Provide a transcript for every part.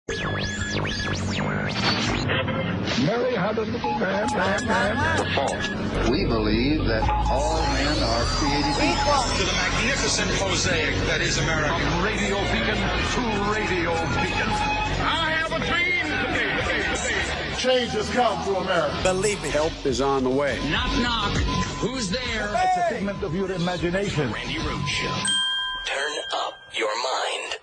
Mary had a little man. We believe that all men are created equal. To the magnificent mosaic that is America. From radio beacon to radio beacon. I have a dream today. Change has come to America. Believe me. Help is on the way. Knock, knock. Who's there? It's a figment of your imagination. Randi Rhodes Show. Turn up your mind.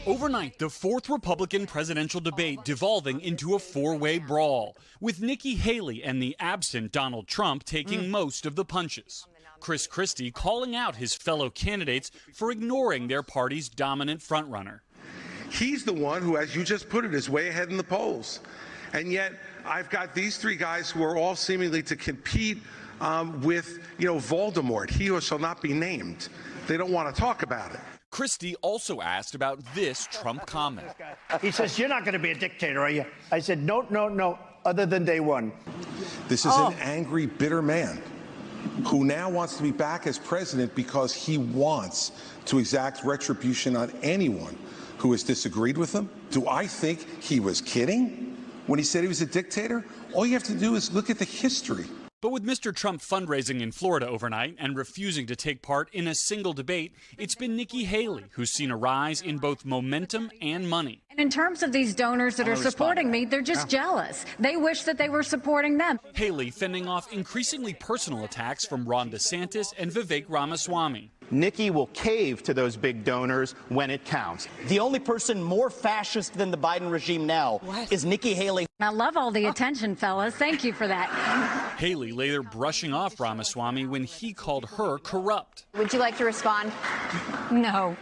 Overnight, the fourth Republican presidential debate devolving into a four-way brawl, with Nikki Haley and the absent Donald Trump taking most of the punches. Chris Christie calling out his fellow candidates for ignoring their party's dominant frontrunner. He's the one who, as you just put it, is way ahead in the polls. And yet, I've got these three guys who are all seemingly to compete with, Voldemort. He who shall not be named. They don't want to talk about it. Christie also asked about this Trump comment. He says, "You're not going to be a dictator, are you?" I said, no, other than day one. This is an angry, bitter man who now wants to be back as president because he wants to exact retribution on anyone who has disagreed with him. Do I think he was kidding when he said he was a dictator? All you have to do is look at the history. But with Mr. Trump fundraising in Florida overnight and refusing to take part in a single debate, it's been Nikki Haley who's seen a rise in both momentum and money. And in terms of these donors that are supporting me, they're just jealous. They wish that they were supporting them. Haley fending off increasingly personal attacks from Ron DeSantis and Vivek Ramaswamy. Nikki will cave to those big donors when it counts. The only person more fascist than the Biden regime now is Nikki Haley. I love all the attention, fellas. Thank you for that. Haley later brushing off Ramaswamy when he called her corrupt. Would you like to respond? No.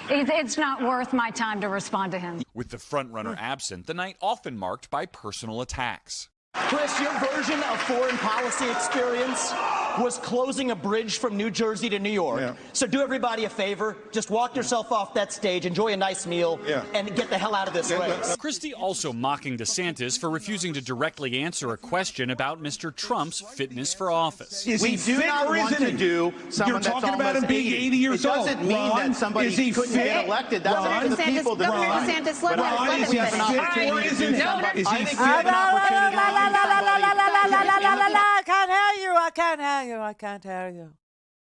It's not worth my time to respond to him. With the frontrunner absent, the night often marked by personal attacks. Chris, your version of foreign policy experience was closing a bridge from New Jersey to New York. Yeah. So do everybody a favor. Just walk yourself off that stage, enjoy a nice meal, and get the hell out of this race. Christie also mocking DeSantis for refusing to directly answer a question about Mr. Trump's fitness for office. Is we do not want to do someone that's talking about him being 80 years old. old. It doesn't mean that somebody couldn't get elected. That's up to the people that Governor DeSantis, let him is he finish. fit or isn't he? Is he fit? I can't hear you.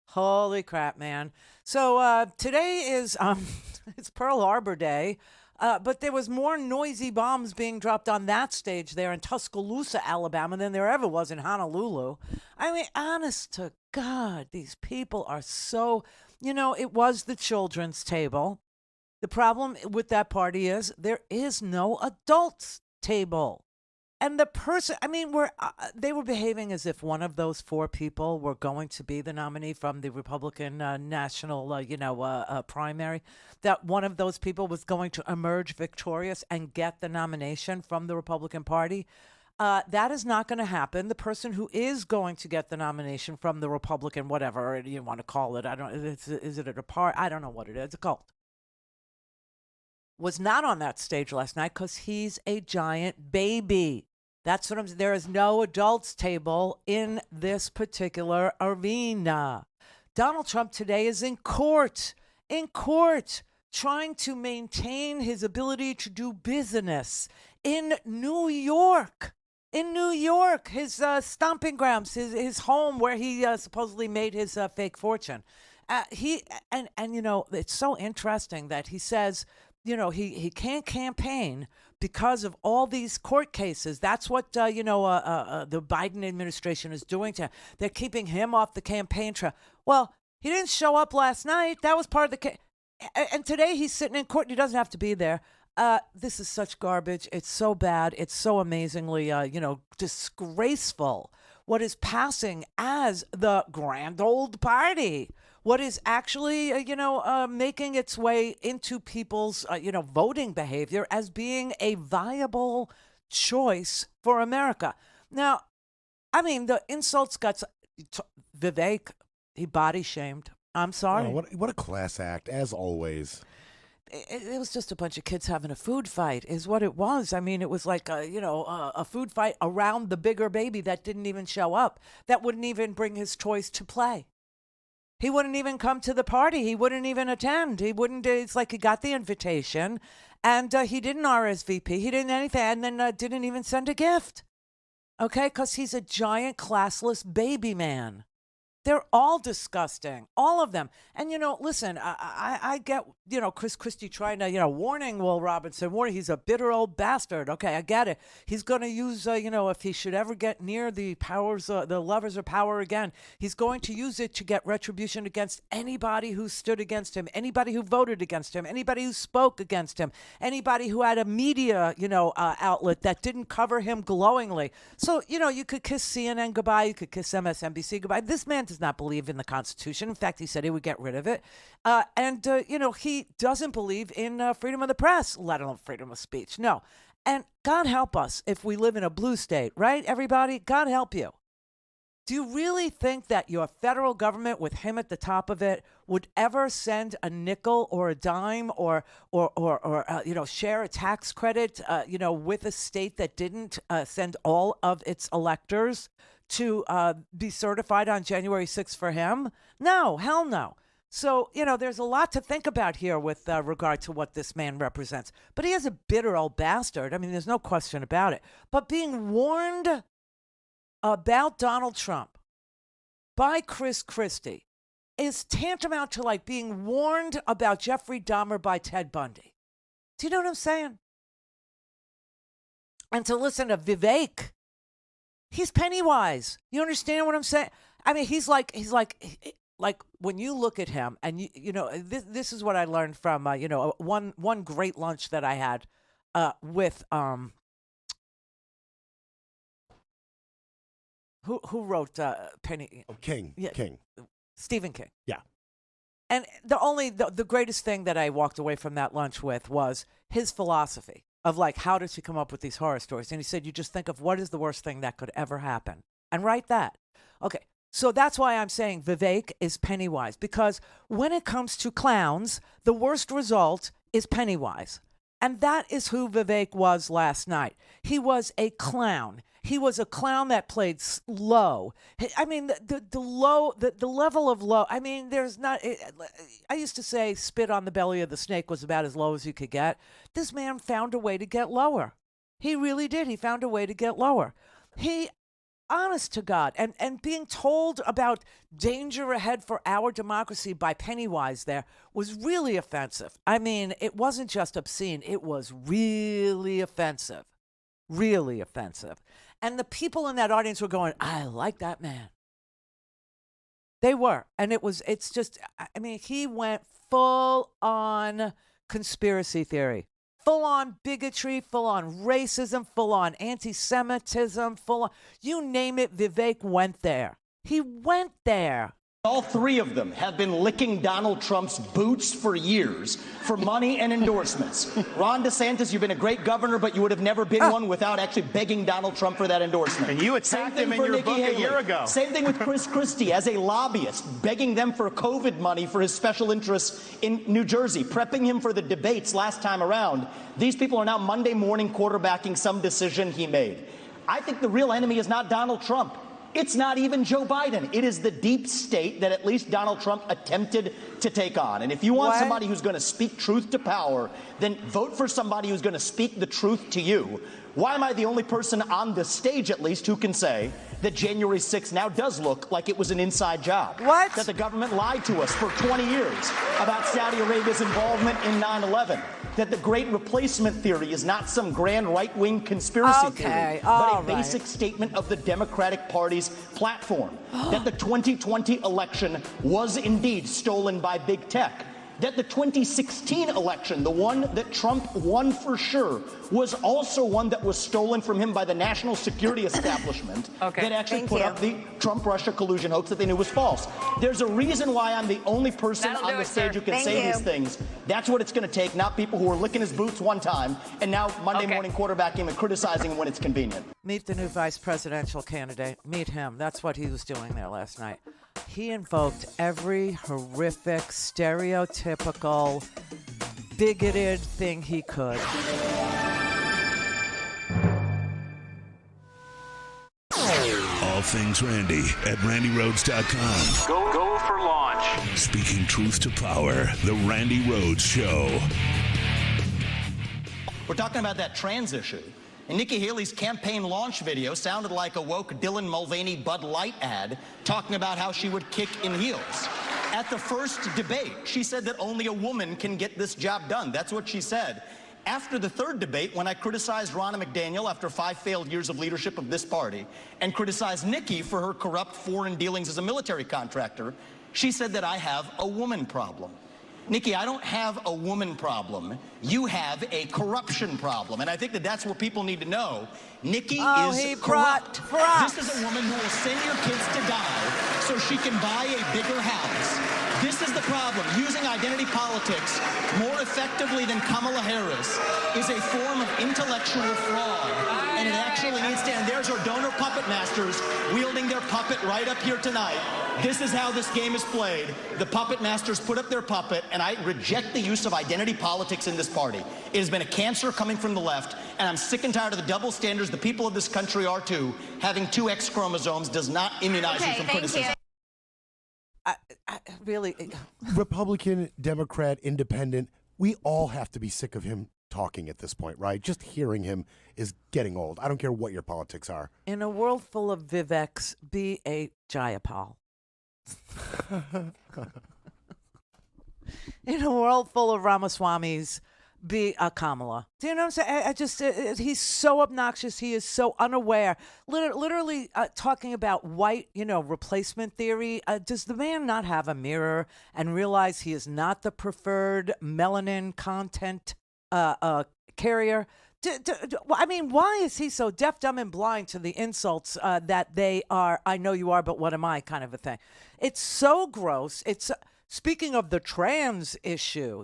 Holy crap, man. So today is it's Pearl Harbor Day, but there was more noisy bombs being dropped on that stage there in Tuscaloosa, Alabama, than there ever was in Honolulu. I mean, honest to God, these people are so, it was the children's table. The problem with that party is there is no adults table. And the person, they were behaving as if one of those four people were going to be the nominee from the Republican national, primary, that one of those people was going to emerge victorious and get the nomination from the Republican Party. That is not going to happen. The person who is going to get the nomination from the Republican, whatever you want to call it, is it a party? I don't know what it is, a cult, was not on that stage last night because he's a giant baby. That's what I'm saying. There is no adults table in this particular arena. Donald Trump today is in court, trying to maintain his ability to do business in New York. His stomping grounds, his home where he supposedly made his fake fortune. It's so interesting that he says, he can't campaign because of all these court cases. That's what, the Biden administration is doing to him. They're keeping him off the campaign trail. Well, he didn't show up last night. That was part of the case. And today he's sitting in court and he doesn't have to be there. This is such garbage. It's so bad. It's so amazingly, disgraceful. What is passing as the grand old party, what is actually, making its way into people's, voting behavior as being a viable choice for America. Now, the insults got Vivek, he body shamed. I'm sorry. Oh, what a class act, as always. It was just a bunch of kids having a food fight is what it was. It was like, a food fight around the bigger baby that didn't even show up, that wouldn't even bring his toys to play. He wouldn't even come to the party. He wouldn't even attend. It's like he got the invitation And he didn't RSVP. He didn't anything. And then didn't even send a gift. Okay? Because he's a giant classless baby man. They're all disgusting, all of them. And, listen, I get, Chris Christie trying to, warning Will Robinson, warning, he's a bitter old bastard. Okay, I get it. He's going to use, if he should ever get near the powers, the levers of power again, he's going to use it to get retribution against anybody who stood against him, anybody who voted against him, anybody who spoke against him, anybody who had a media, outlet that didn't cover him glowingly. So, you could kiss CNN goodbye, you could kiss MSNBC goodbye. This man does not believe in the Constitution. In fact, he said he would get rid of it. And he doesn't believe in freedom of the press, let alone freedom of speech. No. And God help us if we live in a blue state, right, everybody? God help you. Do you really think that your federal government, with him at the top of it, would ever send a nickel or a dime or share a tax credit, with a state that didn't send all of its electors to be certified on January 6th for him? No, hell no. So, there's a lot to think about here with regard to what this man represents. But he is a bitter old bastard. I mean, there's no question about it. But being warned about Donald Trump by Chris Christie is tantamount to like being warned about Jeffrey Dahmer by Ted Bundy. Do you know what I'm saying? And to listen to Vivek, he's Pennywise. You understand what I'm saying? I mean, he's like when you look at him, and this is what I learned from one great lunch that I had with who wrote Penny King. Yeah, King. Stephen King. Yeah. And the greatest thing that I walked away from that lunch with was his philosophy of like, how does he come up with these horror stories? And he said, you just think of what is the worst thing that could ever happen and write that. Okay. So that's why I'm saying Vivek is Pennywise, because when it comes to clowns, the worst result is Pennywise. And that is who Vivek was last night. He was a clown. He was a clown that played low. I mean, the level of low. I mean, there's not. I used to say spit on the belly of the snake was about as low as you could get. This man found a way to get lower. He really did. He found a way to get lower. Honest to God, and being told about danger ahead for our democracy by Pennywise there was really offensive. I mean, it wasn't just obscene. It was really offensive. Really offensive. And the people in that audience were going, I like that man. They were. And it's just, I mean, he went full on conspiracy theory. Full on bigotry, full on racism, full on anti-Semitism, full on, you name it, Vivek went there. He went there. All three of them have been licking Donald Trump's boots for years for money and endorsements. Ron DeSantis, you've been a great governor, but you would have never been one without actually begging Donald Trump for that endorsement. And you attacked him in your book a year ago. Same thing with Chris Christie as a lobbyist, begging them for COVID money for his special interests in New Jersey, prepping him for the debates last time around. These people are now Monday morning quarterbacking some decision he made. I think the real enemy is not Donald Trump. It's not even Joe Biden. It is the deep state that at least Donald Trump attempted to take on. And if you want somebody who's going to speak truth to power, then vote for somebody who's going to speak the truth to you. Why am I the only person on the stage, at least, who can say that January 6th now does look like it was an inside job? What? That the government lied to us for 20 years about Saudi Arabia's involvement in 9/11. That the Great Replacement theory is not some grand right-wing conspiracy theory, but a basic statement of the Democratic Party's platform. That the 2020 election was indeed stolen by big tech. That the 2016 election, the one that Trump won for sure, was also one that was stolen from him by the national security establishment that actually put up the Trump-Russia collusion hoax that they knew was false. There's a reason why I'm the only person on the stage who can say these things. That's what it's going to take, not people who were licking his boots one time and now Monday morning quarterbacking and criticizing him when it's convenient. Meet the new vice presidential candidate. Meet him. That's what he was doing there last night. He invoked every horrific, stereotypical, bigoted thing he could. All things Randi at RandiRhodes.com. Go for launch. Speaking truth to power, the Randi Rhodes Show. We're talking about that trans issue. And Nikki Haley's campaign launch video sounded like a woke Dylan Mulvaney Bud Light ad talking about how she would kick in heels. At the first debate, she said that only a woman can get this job done. That's what she said. After the third debate, when I criticized Ronna McDaniel after 5 failed years of leadership of this party and criticized Nikki for her corrupt foreign dealings as a military contractor, she said that I have a woman problem. Nikki, I don't have a woman problem. You have a corruption problem. And I think that that's what people need to know. Nikki is corrupt. This is a woman who will send your kids to die so she can buy a bigger house. This is the problem. Using identity politics more effectively than Kamala Harris is a form of intellectual fraud. And it actually needs to end. There's our donor puppet masters wielding their puppet right up here tonight. This is how this game is played. The puppet masters put up their puppet, and I reject the use of identity politics in this party. It has been a cancer coming from the left, and I'm sick and tired of the double standards the people of this country are too. Having 2 X chromosomes does not immunize you from criticism. Really? Republican, Democrat, Independent, we all have to be sick of him talking at this point, right? Just hearing him is getting old. I don't care what your politics are. In a world full of Viveks, be a Jayapal. In a world full of Ramaswamis, be a Kamala. Do you know what I'm saying? He's so obnoxious. He is so unaware. Literally talking about white, replacement theory. Does the man not have a mirror and realize he is not the preferred melanin content carrier? I mean, why is he so deaf, dumb, and blind to the insults that they are, I know you are, but what am I kind of a thing? It's so gross. It's speaking of the trans issue,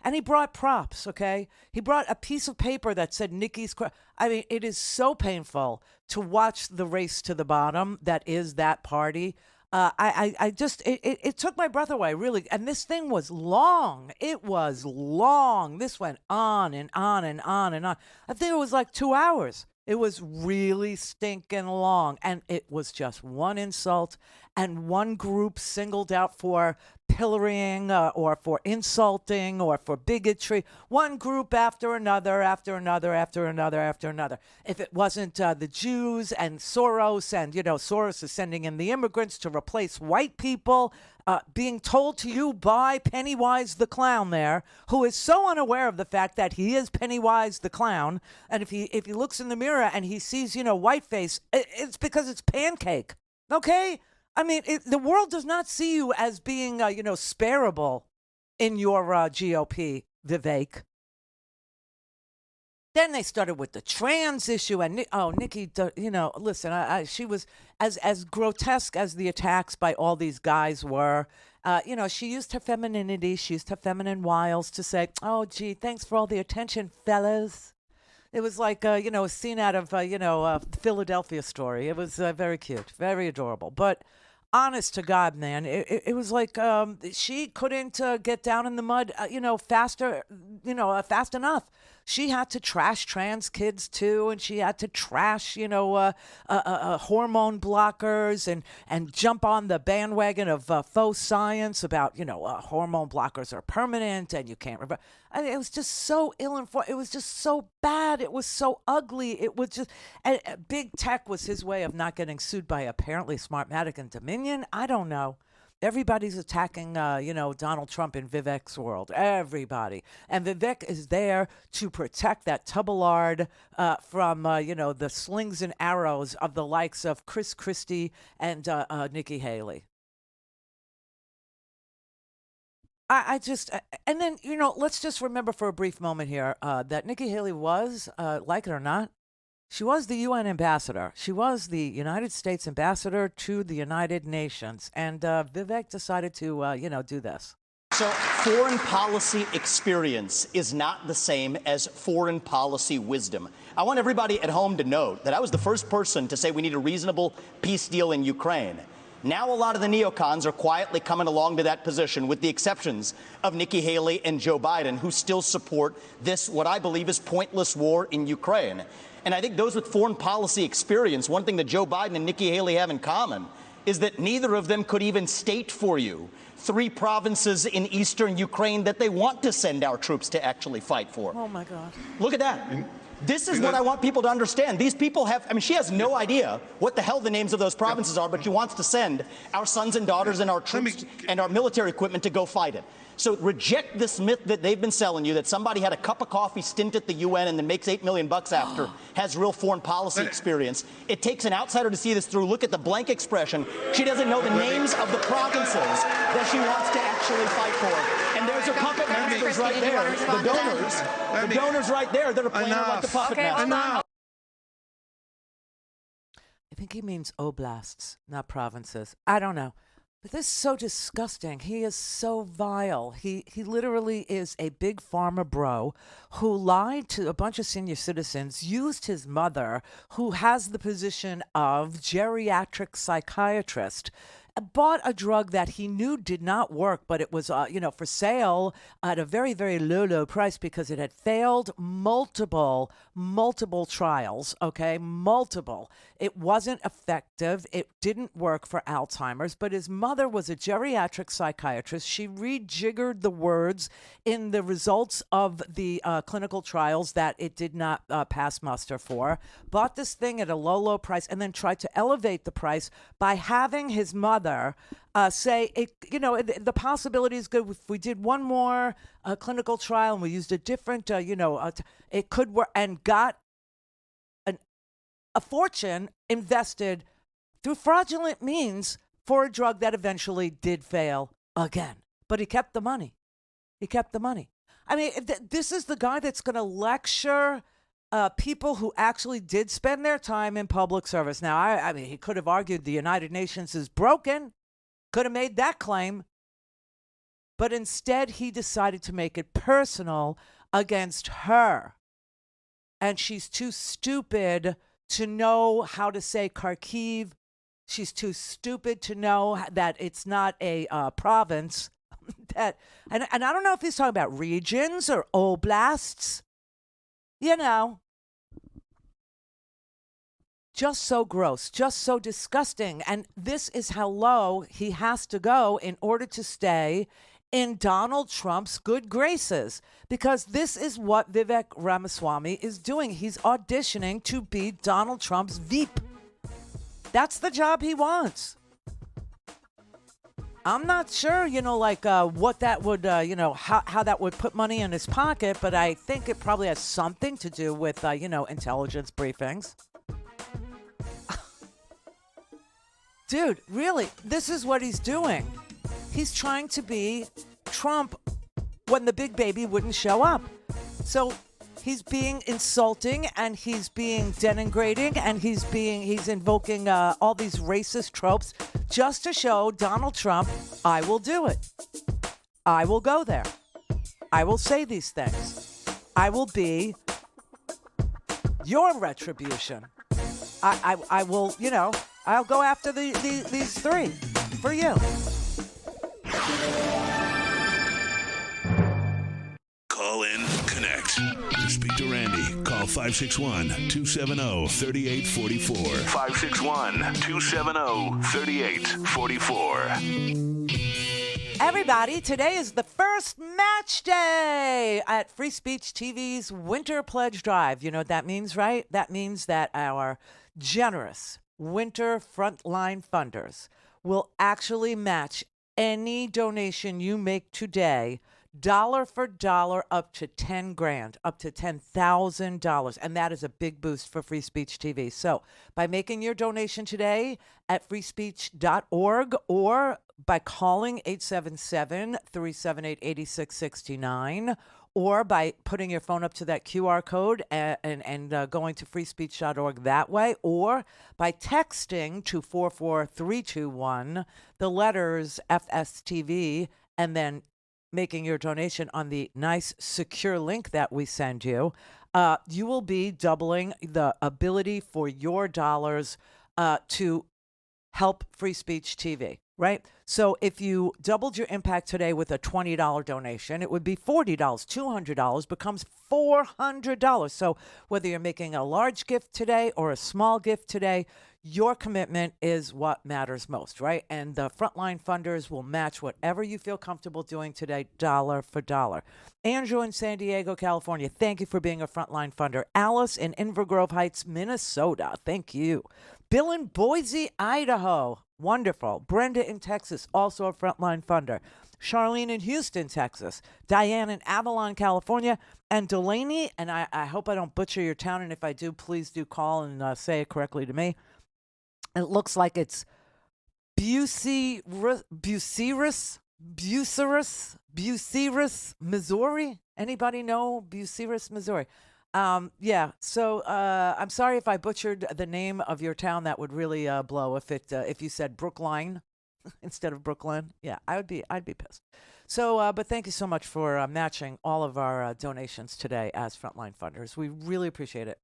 and he brought props, okay? He brought a piece of paper that said Nikki's, I mean, it is so painful to watch the race to the bottom that is that party. It took my breath away, really. And this thing was long. It was long. This went on and on and on and on. I think it was like 2 hours. It was really stinking long. And it was just one insult and one group singled out for pillorying or for insulting or for bigotry. One group after another, after another, after another, after another. If it wasn't the Jews and Soros, and, Soros is sending in the immigrants to replace white people, being told to you by Pennywise the clown there, who is so unaware of the fact that he is Pennywise the clown. And if he looks in the mirror and he sees, whiteface, it's because it's pancake. Okay? I mean, the world does not see you as being, spareable in your GOP, Vivek. Then they started with the trans issue, and Nikki, listen, she was as grotesque as the attacks by all these guys were. She used her femininity, she used her feminine wiles to say, "Oh, gee, thanks for all the attention, fellas." It was like, a scene out of, a Philadelphia Story. It was very cute, very adorable, but. Honest to God, man, it was like she couldn't get down in the mud, faster, fast enough. She had to trash trans kids too, and she had to trash, hormone blockers and jump on the bandwagon of faux science about, hormone blockers are permanent and you can't reverse. It was just so ill-informed. It was just so bad. It was so ugly. It was just big tech was his way of not getting sued by apparently Smartmatic and Dominion. I don't know. Everybody's attacking, Donald Trump in Vivek's world. Everybody. And Vivek is there to protect that Tubalard from, the slings and arrows of the likes of Chris Christie and Nikki Haley. And then, let's just remember for a brief moment here that Nikki Haley was, like it or not, she was the UN ambassador. She was the United States ambassador to the United Nations. And Vivek decided to, do this. So foreign policy experience is not the same as foreign policy wisdom. I want everybody at home to note that I was the first person to say we need a reasonable peace deal in Ukraine. Now a lot of the neocons are quietly coming along to that position, with the exceptions of Nikki Haley and Joe Biden, who still support this, what I believe is pointless war in Ukraine. And I think those with foreign policy experience, one thing that Joe Biden and Nikki Haley have in common is that neither of them could even state for you 3 provinces in eastern Ukraine that they want to send our troops to actually fight for. Oh, my God. Look at that. This is what I want people to understand. These people have, I mean, she has no idea what the hell the names of those provinces are, but she wants to send our sons and daughters and our troops and our military equipment to go fight it. So reject this myth that they've been selling you, that somebody had a cup of coffee stint at the UN and then makes $8 million after, has real foreign policy experience. It takes an outsider to see this through. Look at the blank expression. She doesn't know the names of the provinces that she wants to actually fight for. And there's her puppet masters right there. The donors right there that are playing her like the puppet master. I think he means oblasts, not provinces. I don't know. But this is so disgusting. He is so vile. He literally is a big pharma bro who lied to a bunch of senior citizens, used his mother, who has the position of geriatric psychiatrist, bought a drug that he knew did not work, but it was, for sale at a very, very low price because it had failed multiple trials, okay? Multiple. It wasn't effective. It didn't work for Alzheimer's, but his mother was a geriatric psychiatrist. She rejiggered the words in the results of the clinical trials that it did not pass muster for, bought this thing at a low price, and then tried to elevate the price by having his mother say, the possibility is good if we did one more clinical trial and we used a different, it could work, and got a fortune invested through fraudulent means for a drug that eventually did fail again. But he kept the money. I mean, this is the guy that's going to lecture people who actually did spend their time in public service. Now, I mean, he could have argued the United Nations is broken, could have made that claim, but instead he decided to make it personal against her. And she's too stupid to know how to say Kharkiv. She's too stupid to know that it's not a province. And I don't know if he's talking about regions or oblasts. Just so gross, just so disgusting. And this is how low he has to go in order to stay in Donald Trump's good graces. Because this is what Vivek Ramaswamy is doing. He's auditioning to be Donald Trump's Veep. That's the job he wants. I'm not sure, what that would, how that would put money in his pocket, but I think it probably has something to do with, intelligence briefings. Dude, really, this is what he's doing. He's trying to be Trump when the big baby wouldn't show up. So he's being insulting and he's being denigrating and he's invoking all these racist tropes just to show Donald Trump, I will do it. I will go there. I will say these things. I will be your retribution. I will, I'll go after these 3 for you. Call in, connect. To speak to Randi, call 561-270-3844. 561-270-3844. Everybody, today is the first match day at Free Speech TV's Winter Pledge Drive. You know what that means, right? That means that our generous winter frontline funders will actually match any donation you make today, dollar for dollar, up to $10,000, up to $10,000. And that is a big boost for Free Speech TV. So by making your donation today at freespeech.org or by calling 877-378-8669, or by putting your phone up to that QR code and going to freespeech.org that way, or by texting to 44321 the letters FSTV and then making your donation on the nice secure link that we send you, you will be doubling the ability for your dollars to help Free Speech TV. right? So if you doubled your impact today with a $20 donation, it would be $40. $200 becomes $400. So whether you're making a large gift today or a small gift today, your commitment is what matters most, right? And the frontline funders will match whatever you feel comfortable doing today, dollar for dollar. Andrew in San Diego, California, thank you for being a frontline funder. Alice in Inver Grove Heights, Minnesota, thank you. Bill in Boise, Idaho, wonderful. Brenda in Texas, also a frontline funder. Charlene in Houston, Texas. Diane in Avalon, California. And Delaney, and I hope I don't butcher your town, and if I do, please do call and say it correctly to me. It looks like it's Bucyrus, Missouri. Anybody know Bucyrus, Missouri? Yeah. So I'm sorry if I butchered the name of your town. That would really blow if you said Brookline instead of Brooklyn. Yeah, I'd be pissed. So, but thank you so much for matching all of our donations today as frontline funders. We really appreciate it.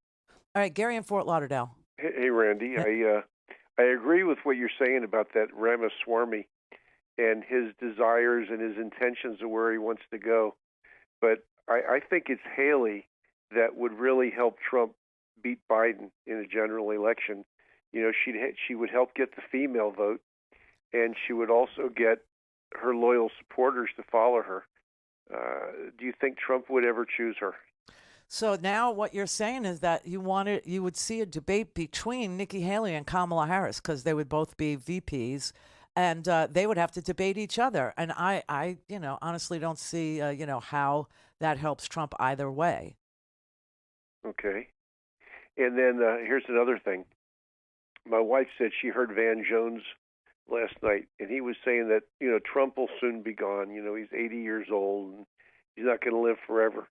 All right, Gary in Fort Lauderdale. Hey, Randy. Yeah. I agree with what you're saying about that Ramaswamy and his desires and his intentions of where he wants to go. But I think it's Haley that would really help Trump beat Biden in a general election. You know, she would help get the female vote, and she would also get her loyal supporters to follow her. Do you think Trump would ever choose her? So now what you're saying is that you would see a debate between Nikki Haley and Kamala Harris because they would both be VPs, and they would have to debate each other. And I honestly don't see, how that helps Trump either way. Okay. And then here's another thing. My wife said she heard Van Jones last night, and he was saying that, Trump will soon be gone. He's 80 years old, and he's not going to live forever.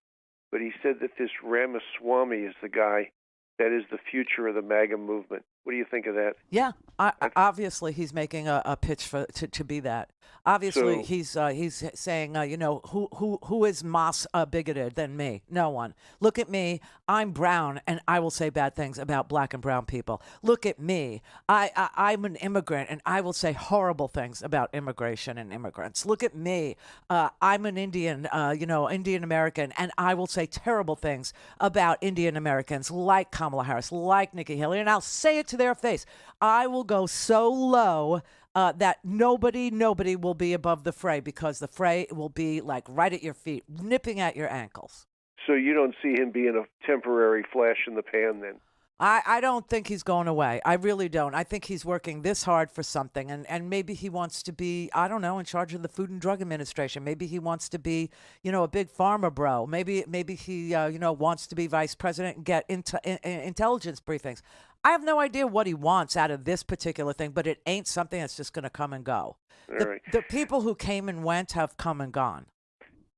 But he said that this Ramaswamy is the guy that is the future of the MAGA movement. What do you think of that? Yeah, obviously he's making a pitch to be that. Obviously, So- he's saying, who is más bigoted than me? No one. Look at me. I'm brown, and I will say bad things about black and brown people. Look at me. I'm an immigrant, and I will say horrible things about immigration and immigrants. Look at me. I'm an Indian, Indian American, and I will say terrible things about Indian Americans, like Kamala Harris, like Nikki Haley, and I'll say it to their face. I will go so low that nobody will be above the fray, because the fray will be like right at your feet, nipping at your ankles. So you don't see him being a temporary flash in the pan then? I don't think he's going away. I really don't. I think he's working this hard for something, and maybe he wants to be, I don't know, in charge of the Food and Drug Administration. Maybe he wants to be, a big pharma bro. Maybe he, wants to be vice president and get into intelligence briefings. I have no idea what he wants out of this particular thing, but it ain't something that's just going to come and go. The people who came and went have come and gone.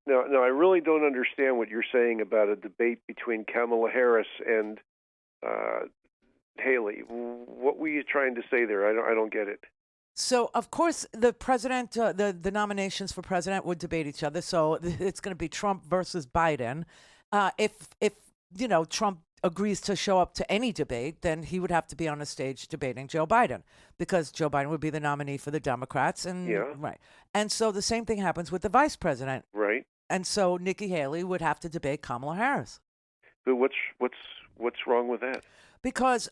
No, I really don't understand what you're saying about a debate between Kamala Harris and Haley. What were you trying to say there? I don't get it. So, of course, the president, the nominations for president would debate each other. So it's going to be Trump versus Biden. If Trump agrees to show up to any debate, then he would have to be on a stage debating Joe Biden, because Joe Biden would be the nominee for the Democrats. And right. And so the same thing happens with the vice president. Right. And so Nikki Haley would have to debate Kamala Harris. But what's wrong with that? Because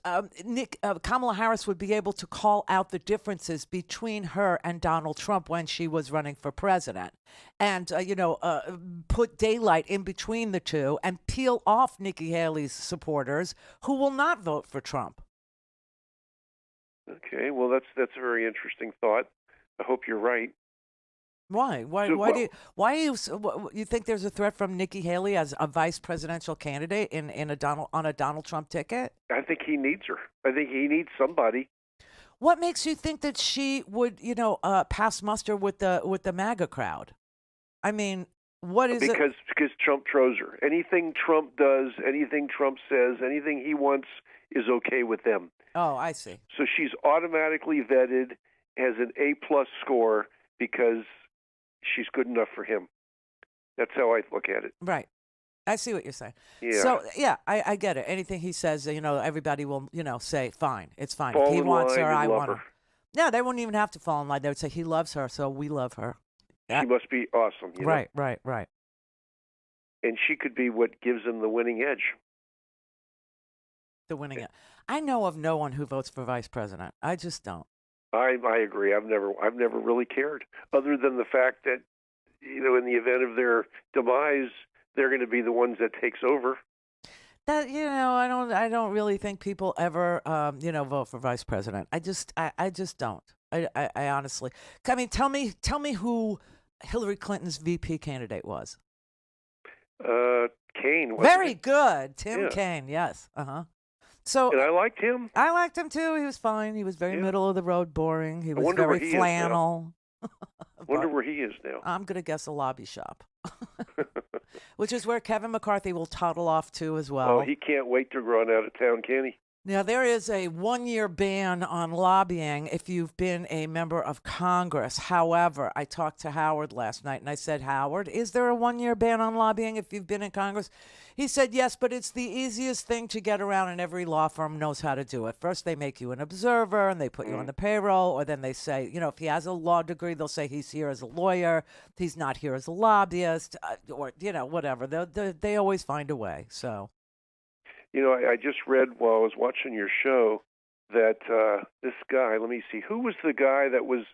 Kamala Harris would be able to call out the differences between her and Donald Trump when she was running for president, and put daylight in between the two and peel off Nikki Haley's supporters who will not vote for Trump. Okay, well that's a very interesting thought. I hope you're right. Why? Why do you think there's a threat from Nikki Haley as a vice presidential candidate on a Donald Trump ticket? I think he needs her. I think he needs somebody. What makes you think that she would, pass muster with the MAGA crowd? I mean, what is it? Because Trump throws her. Anything Trump does, anything Trump says, anything he wants is okay with them. Oh, I see. So she's automatically vetted, has an A+ score because she's good enough for him. That's how I look at it. Right. I see what you're saying. Yeah. So, yeah, I get it. Anything he says, everybody will, say, fine. It's fine. Fall If he in wants line her, and I love want her. her. Yeah, they wouldn't even have to fall in line. They would say, he loves her, so we love her. She must be awesome. You know? Right. And she could be what gives him the winning edge. The winning edge. I know of no one who votes for vice president. I just don't. I agree. I've never really cared, other than the fact that, you know, in the event of their demise, they're going to be the ones that takes over. That, you know, I don't really think people ever vote for vice president. I just don't. I honestly. I mean, tell me who Hillary Clinton's VP candidate was. Kaine. Very good, Tim Kaine. Yes. So, and I liked him. I liked him too. He was fine. He was very middle of the road, boring. He was very flannel. Wonder where he is now. I'm gonna guess a lobby shop, which is where Kevin McCarthy will toddle off to as well. Oh, he can't wait to run out of town, can he? Now, there is a 1-year ban on lobbying if you've been a member of Congress. However, I talked to Howard last night, and I said, Howard, is there a 1-year ban on lobbying if you've been in Congress? He said, yes, but it's the easiest thing to get around, and every law firm knows how to do it. First, they make you an observer, and they put you on the payroll, or then they say, you know, if he has a law degree, they'll say he's here as a lawyer, he's not here as a lobbyist, or, you know, whatever. They always find a way, so... You know, I just read while I was watching your show that this guy, let me see, who was the guy that was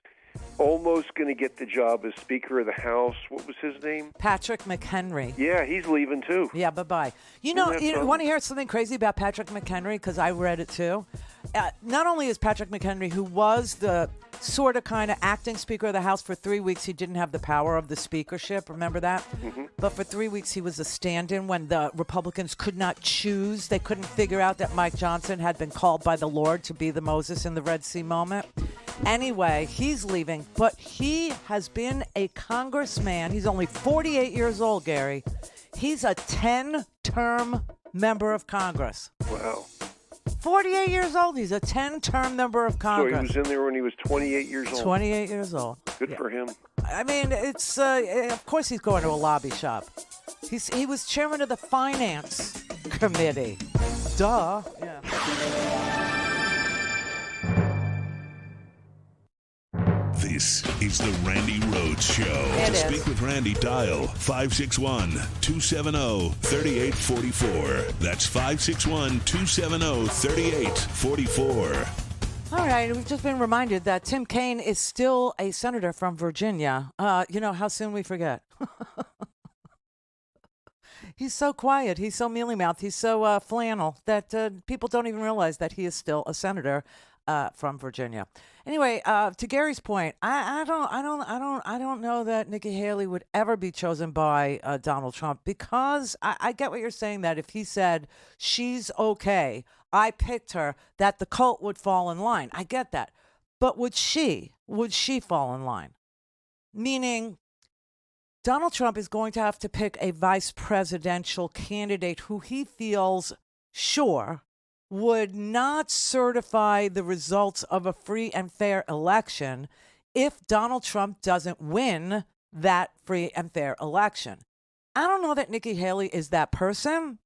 almost going to get the job as Speaker of the House? What was his name? Patrick McHenry. Yeah, he's leaving too. Yeah, bye-bye. You know, you want to hear something crazy about Patrick McHenry? Because I read it too. Not only is Patrick McHenry, who was the sort of kind of acting Speaker of the House for 3 weeks, he didn't have the power of the speakership. Remember that? Mm-hmm. But for 3 weeks, he was a stand-in when the Republicans could not choose. They couldn't figure out that Mike Johnson had been called by the Lord to be the Moses in the Red Sea moment. Anyway, he's leaving, but he has been a congressman. He's only 48 years old, Gary. He's a 10-term member of Congress. Wow. 48 years old. He's a 10-term member of Congress. So he was in there when he was 28 years old. 28 years old. Good for him. I mean, it's of course he's going to a lobby shop. He was chairman of the finance committee. Duh. Yeah. This is the Randi Rhodes Show. To speak with Randi, dial 561-270-3844. That's 561-270-3844. All right, we've just been reminded that Tim Kaine is still a senator from Virginia. You know, how soon we forget. He's so quiet. He's so mealy-mouthed. He's so flannel that people don't even realize that he is still a senator from Virginia. Anyway, to Gary's point, I don't know that Nikki Haley would ever be chosen by Donald Trump, because I get what you're saying, that if he said she's okay, I picked her, that the cult would fall in line. I get that. But would she fall in line? Meaning, Donald Trump is going to have to pick a vice presidential candidate who he feels sure would not certify the results of a free and fair election if Donald Trump doesn't win that free and fair election. I don't know that Nikki Haley is that person.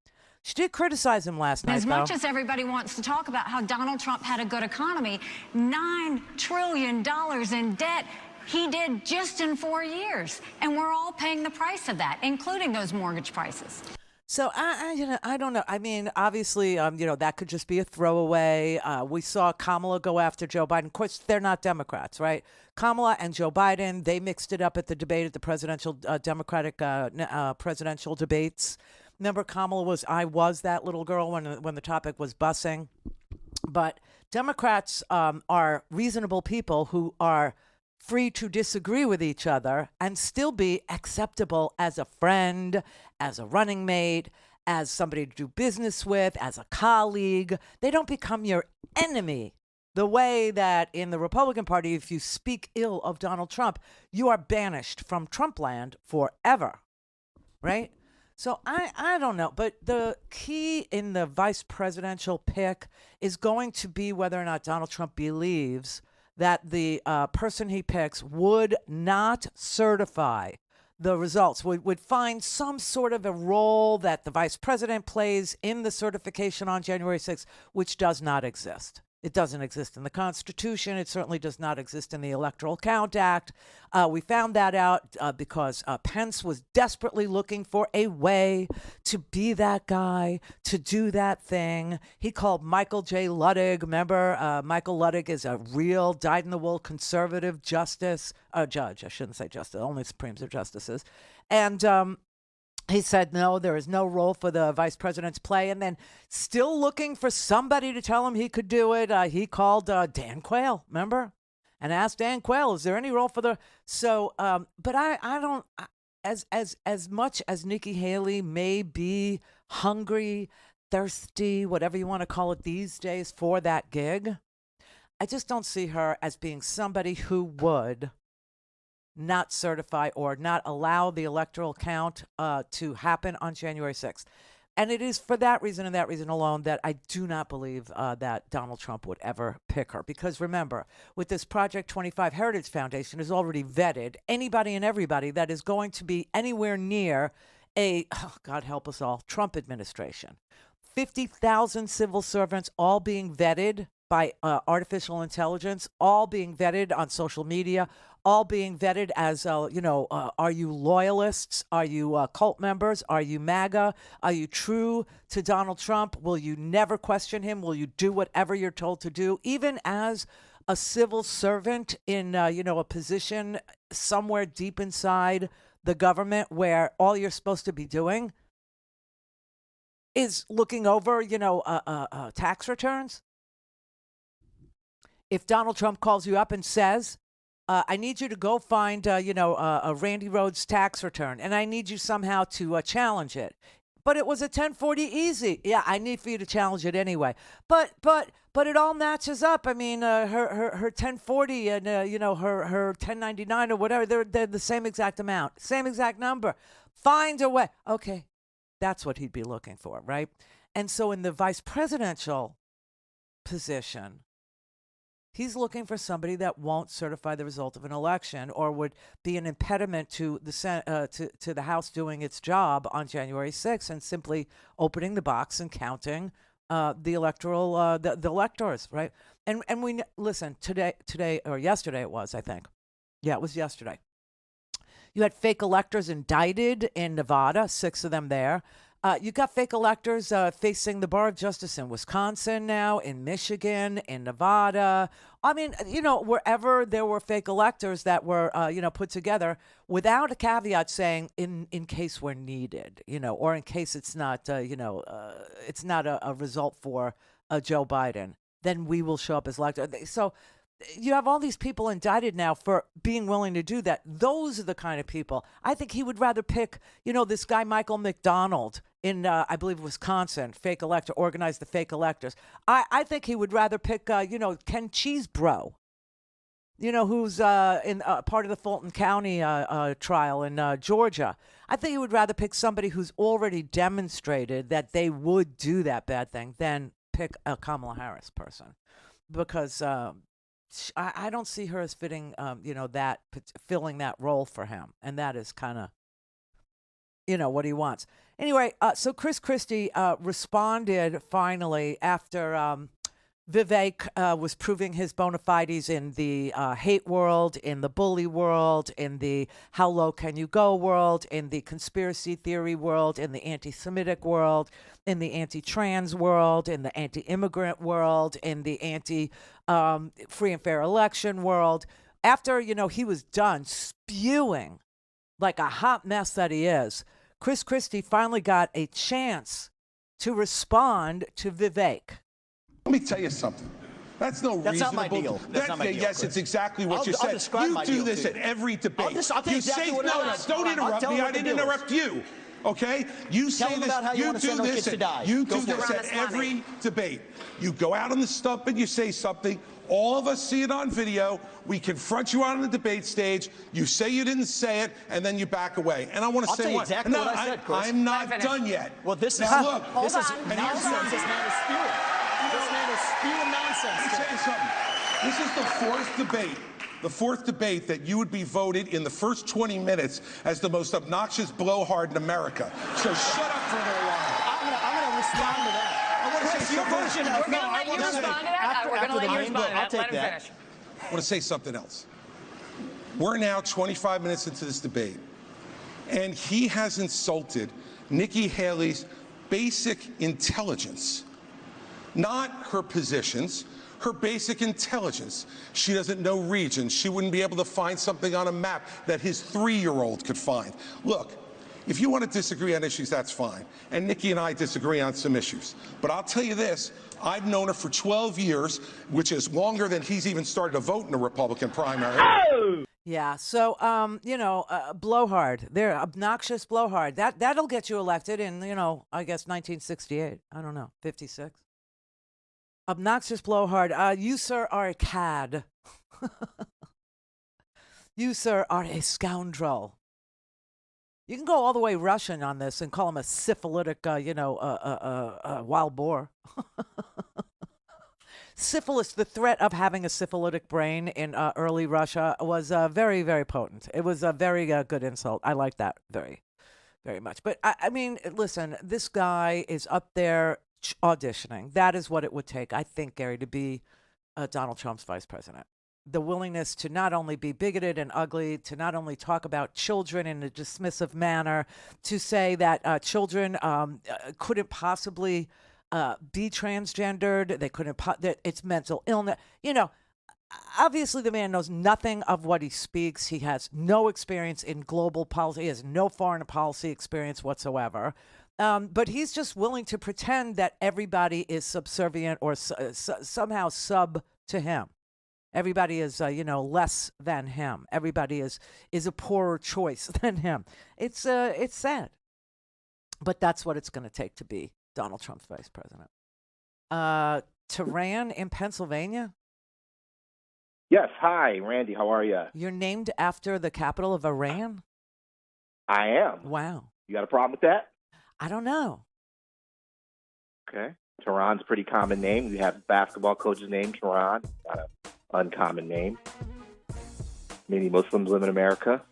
She did criticize him last night, As much as everybody wants to talk about how Donald Trump had a good economy, $9 trillion in debt, he did just in 4 years. And we're all paying the price of that, including those mortgage prices. So I don't know. I mean, obviously, that could just be a throwaway. We saw Kamala go after Joe Biden. Of course, they're not Democrats, right? Kamala and Joe Biden, they mixed it up at the debate at the presidential Democratic presidential debates. Remember, I was that little girl when the topic was busing. But Democrats are reasonable people who are free to disagree with each other and still be acceptable as a friend, as a running mate, as somebody to do business with, as a colleague. They don't become your enemy the way that in the Republican Party, if you speak ill of Donald Trump, you are banished from Trumpland forever, right? So I don't know, but the key in the vice presidential pick is going to be whether or not Donald Trump believes that the person he picks would not certify the results, would find some sort of a role that the vice president plays in the certification on January 6th, which does not exist. It doesn't exist in the Constitution. It certainly does not exist in the Electoral Count Act. We found that out because Pence was desperately looking for a way to be that guy, to do that thing. He called Michael J. Luttig. Remember, Michael Luttig is a real dyed-in-the-wool conservative judge. I shouldn't say justice. Only Supremes are justices. And he said, no, there is no role for the vice president's play. And then still looking for somebody to tell him he could do it, he called Dan Quayle, remember? And asked Dan Quayle, is there any role for the... So, but I don't... As much as Nikki Haley may be hungry, thirsty, whatever you want to call it these days for that gig, I just don't see her as being somebody who would not certify or not allow the electoral count to happen on January 6th. And it is for that reason and that reason alone that I do not believe that Donald Trump would ever pick her. Because remember, with this Project 25 Heritage Foundation has already vetted anybody and everybody that is going to be anywhere near a, oh, God help us all, Trump administration. 50,000 civil servants all being vetted by artificial intelligence, all being vetted on social media, all being vetted as, are you loyalists? Are you cult members? Are you MAGA? Are you true to Donald Trump? Will you never question him? Will you do whatever you're told to do? Even as a civil servant in, a position somewhere deep inside the government where all you're supposed to be doing is looking over, tax returns. If Donald Trump calls you up and says, I need you to go find, a Randi Rhodes tax return, and I need you somehow to challenge it. But it was a 1040 easy. Yeah, I need for you to challenge it anyway. But it all matches up. I mean, her 1040 and her 1099 or whatever, they're the same exact amount, same exact number. Find a way. Okay, that's what he'd be looking for, right? And so in the vice presidential position, he's looking for somebody that won't certify the result of an election or would be an impediment to the to the House doing its job on January 6th and simply opening the box and counting the electoral the electors, right? And we listen today or yesterday it was, I think. Yeah, it was yesterday. You had fake electors indicted in Nevada, 6 of them there. You got fake electors facing the Bar of Justice in Wisconsin now, in Michigan, in Nevada. I mean, wherever there were fake electors that were, put together without a caveat saying in case we're needed, or in case it's not, it's not a result for Joe Biden, then we will show up as electors. So you have all these people indicted now for being willing to do that. Those are the kind of people. I think he would rather pick, this guy Michael McDonald in, I believe, Wisconsin, fake elector, organized the fake electors. I think he would rather pick, Ken Cheesebro, who's in part of the Fulton County trial in Georgia. I think he would rather pick somebody who's already demonstrated that they would do that bad thing than pick a Kamala Harris person, because I don't see her as fitting, filling that role for him. And that is kind of, what he wants. Anyway, so Chris Christie responded finally after Vivek was proving his bona fides in the hate world, in the bully world, in the how low can you go world, in the conspiracy theory world, in the anti-Semitic world, in the anti-trans world, in the anti-immigrant world, in the anti-free and fair election world. After, he was done spewing like a hot mess that he is, Chris Christie finally got a chance to respond to Vivek. Let me tell you something. That's no That's reasonable. not my deal. That's not my deal, yes, Chris. it's exactly what you said. You do this at every debate. I'll tell you exactly what it is. Don't interrupt me. I didn't interrupt you. Okay? You say this. About how you do this. You do this at every debate. You go out on the stump and you say something. All of us see it on video. We confront you out on the debate stage. You say you didn't say it, and then you back away. And I want to say what? Exactly what I said, Chris. I'm not done yet. Well, this now, is look. This is nonsense. This man is spewing. This man is spewing nonsense. Let me tell you something. This is the fourth debate that you would be voted in the first 20 minutes as the most obnoxious blowhard in America. So shut up for a little while. I'm gonna respond to that. I want to say What's your version of? We're going to let you respond to that. We're going to let you respond to that. I'll take Let him that. finish. I want to say something else. We're now 25 minutes into this debate, and he has insulted Nikki Haley's basic intelligence, not her positions, her basic intelligence. She doesn't know regions. She wouldn't be able to find something on a map that his 3-year-old could find. Look, if you want to disagree on issues, that's fine. And Nikki and I disagree on some issues. But I'll tell you this, I've known her for 12 years, which is longer than he's even started to vote in a Republican primary. Oh! Yeah, so, blowhard. They're obnoxious blowhard. That'll get you elected in, I guess 1968. I don't know, 56. Obnoxious blowhard. You, sir, are a cad. You, sir, are a scoundrel. You can go all the way Russian on this and call him a syphilitic, wild boar. Syphilis, the threat of having a syphilitic brain in early Russia was very, very potent. It was a very good insult. I like that very, very much. But, I mean, listen, this guy is up there auditioning. That is what it would take, I think, Gary, to be Donald Trump's vice president. The willingness to not only be bigoted and ugly, to not only talk about children in a dismissive manner, to say that children couldn't possibly be transgendered, they couldn't, that it's mental illness. Obviously the man knows nothing of what he speaks. He has no experience in global policy. He has no foreign policy experience whatsoever. But he's just willing to pretend that everybody is subservient or somehow sub to him. Everybody is, less than him. Everybody is a poorer choice than him. It's sad, but that's what it's going to take to be Donald Trump's vice president. Tehran in Pennsylvania. Yes. Hi, Randy. How are you? You're named after the capital of Iran? I am. Wow. You got a problem with that? I don't know. Okay. Tehran's a pretty common name. We have a basketball coach's name, Tehran. Not an uncommon name. Many Muslims live in America.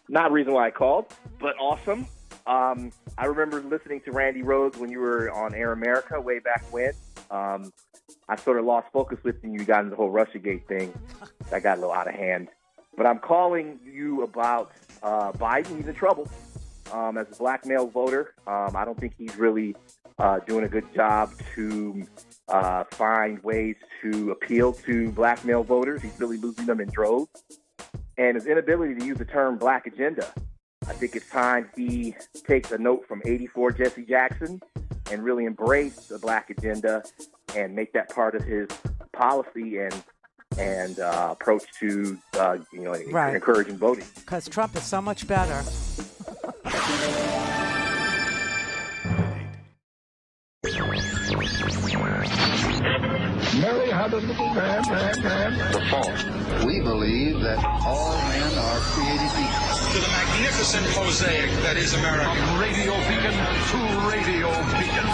Not a reason why I called, but awesome. I remember listening to Randi Rhodes when you were on Air America way back when. I sort of lost focus with you. You got into the whole Russiagate thing. That got a little out of hand. But I'm calling you about Biden. He's in trouble as a black male voter. I don't think he's really doing a good job to find ways to appeal to black male voters. He's really losing them in droves. And his inability to use the term black agenda. I think it's time he takes a note from 84 Jesse Jackson and really embrace the black agenda and make that part of his policy and approach to right. encouraging voting. Because Trump is so much better. Mary had a little man. The fault. We believe that all men are created equal. To the magnificent mosaic that is America. From radio beacon to radio beacon.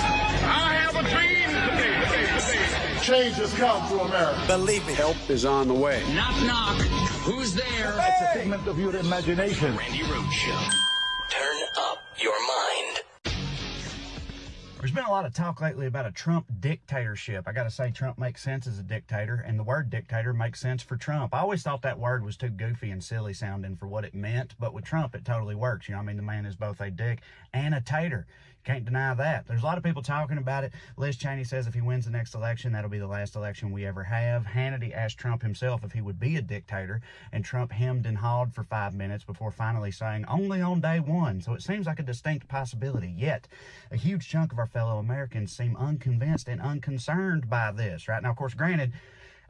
I have a dream today. Change has come to America. Believe me. Help is on the way. Knock, knock. Who's there? It's a figment of your imagination. Randi Rhodes Show. Turn up your mind. There's been a lot of talk lately about a Trump dictatorship. I got to say, Trump makes sense as a dictator, and the word dictator makes sense for Trump. I always thought that word was too goofy and silly sounding for what it meant, but with Trump, it totally works. The man is both a dick and a tater. Can't deny that. There's a lot of people talking about it. Liz Cheney says if he wins the next election, that'll be the last election we ever have. Hannity asked Trump himself if he would be a dictator, and Trump hemmed and hawed for 5 minutes before finally saying only on day one. So it seems like a distinct possibility. Yet, a huge chunk of our fellow Americans seem unconvinced and unconcerned by this. Right now, of course, granted,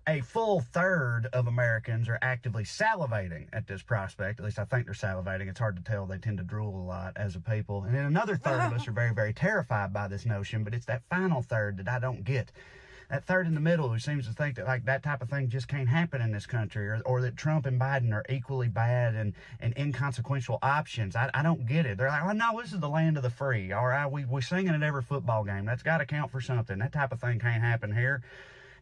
a full third of Americans are actively salivating at this prospect. At least I think they're salivating. It's hard to tell. They tend to drool a lot as a people. And then another third of us are very, very terrified by this notion, but it's that final third that I don't get. That third in the middle who seems to think that that type of thing just can't happen in this country, or that Trump and Biden are equally bad and inconsequential options. I don't get it. They're like, oh, no, this is the land of the free. All right, we sing it at every football game. That's got to count for something. That type of thing can't happen here.